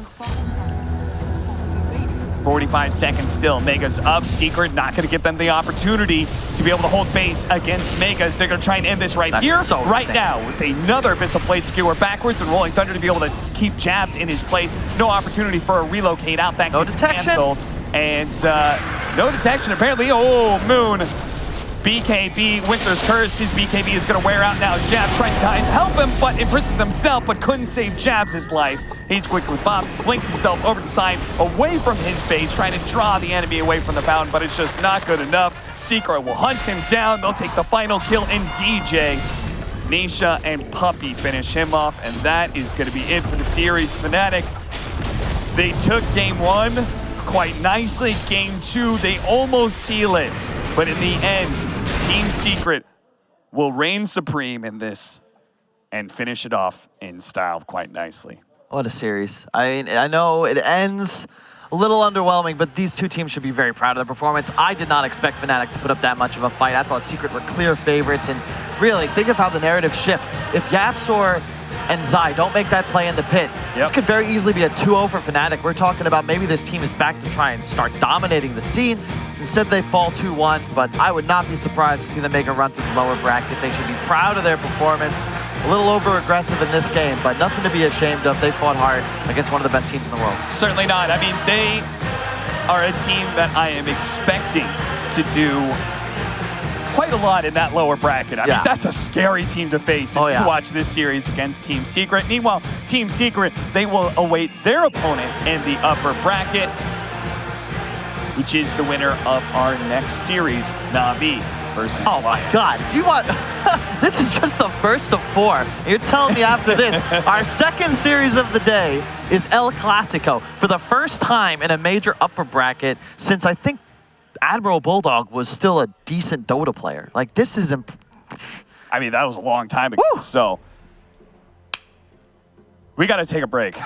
45 seconds still. Mega's up. Secret not going to give them the opportunity to be able to hold base against Megas. They're going to try and end this right here, right now, with another Abyssal Blade Skewer backwards and Rolling Thunder to be able to keep Jabs in his place. No opportunity for a relocate out. That gets canceled. And no detection, apparently. Oh, Moon. BKB, Winter's Curse, his BKB is going to wear out now as Jabs tries to help him, but imprisons himself, but couldn't save Jabs' life. He's quickly bopped, blinks himself over the side, away from his base, trying to draw the enemy away from the fountain, but it's just not good enough. Secret will hunt him down. They'll take the final kill in DJ. Nisha and Puppey finish him off, and that is going to be it for the series. Fnatic, they took game 1 quite nicely. Game 2, they almost seal it. But in the end, Team Secret will reign supreme in this and finish it off in style quite nicely. What a series. I know it ends a little underwhelming, but these two teams should be very proud of their performance. I did not expect Fnatic to put up that much of a fight. I thought Secret were clear favorites, and really, think of how the narrative shifts. If Yapsor and Zai don't make that play in the pit, this could very easily be a 2-0 for Fnatic. We're talking about maybe this team is back to try and start dominating the scene. Instead, they fall 2-1, but I would not be surprised to see them make a run through the lower bracket. They should be proud of their performance. A little over-aggressive in this game, but nothing to be ashamed of. They fought hard against one of the best teams in the world. Certainly not. I mean, they are a team that I am expecting to do quite a lot in that lower bracket. I mean, that's a scary team to face if you watch this series against Team Secret. Meanwhile, Team Secret, they will await their opponent in the upper bracket, which is the winner of our next series, Na'Vi versus Oh my God, do you want, this is just the first of 4. You're telling me after this, our second series of the day is El Clasico. For the first time in a major upper bracket since I think Admiral Bulldog was still a decent Dota player. Like, this is I mean, that was a long time ago. Woo! So we got to take a break.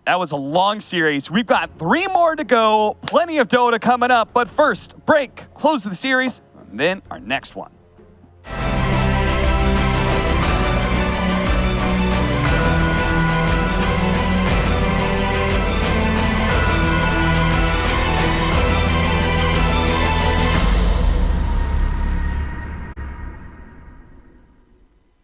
That was a long series. We've got 3 more to go. Plenty of Dota coming up. But first, break, close of the series, and then our next one.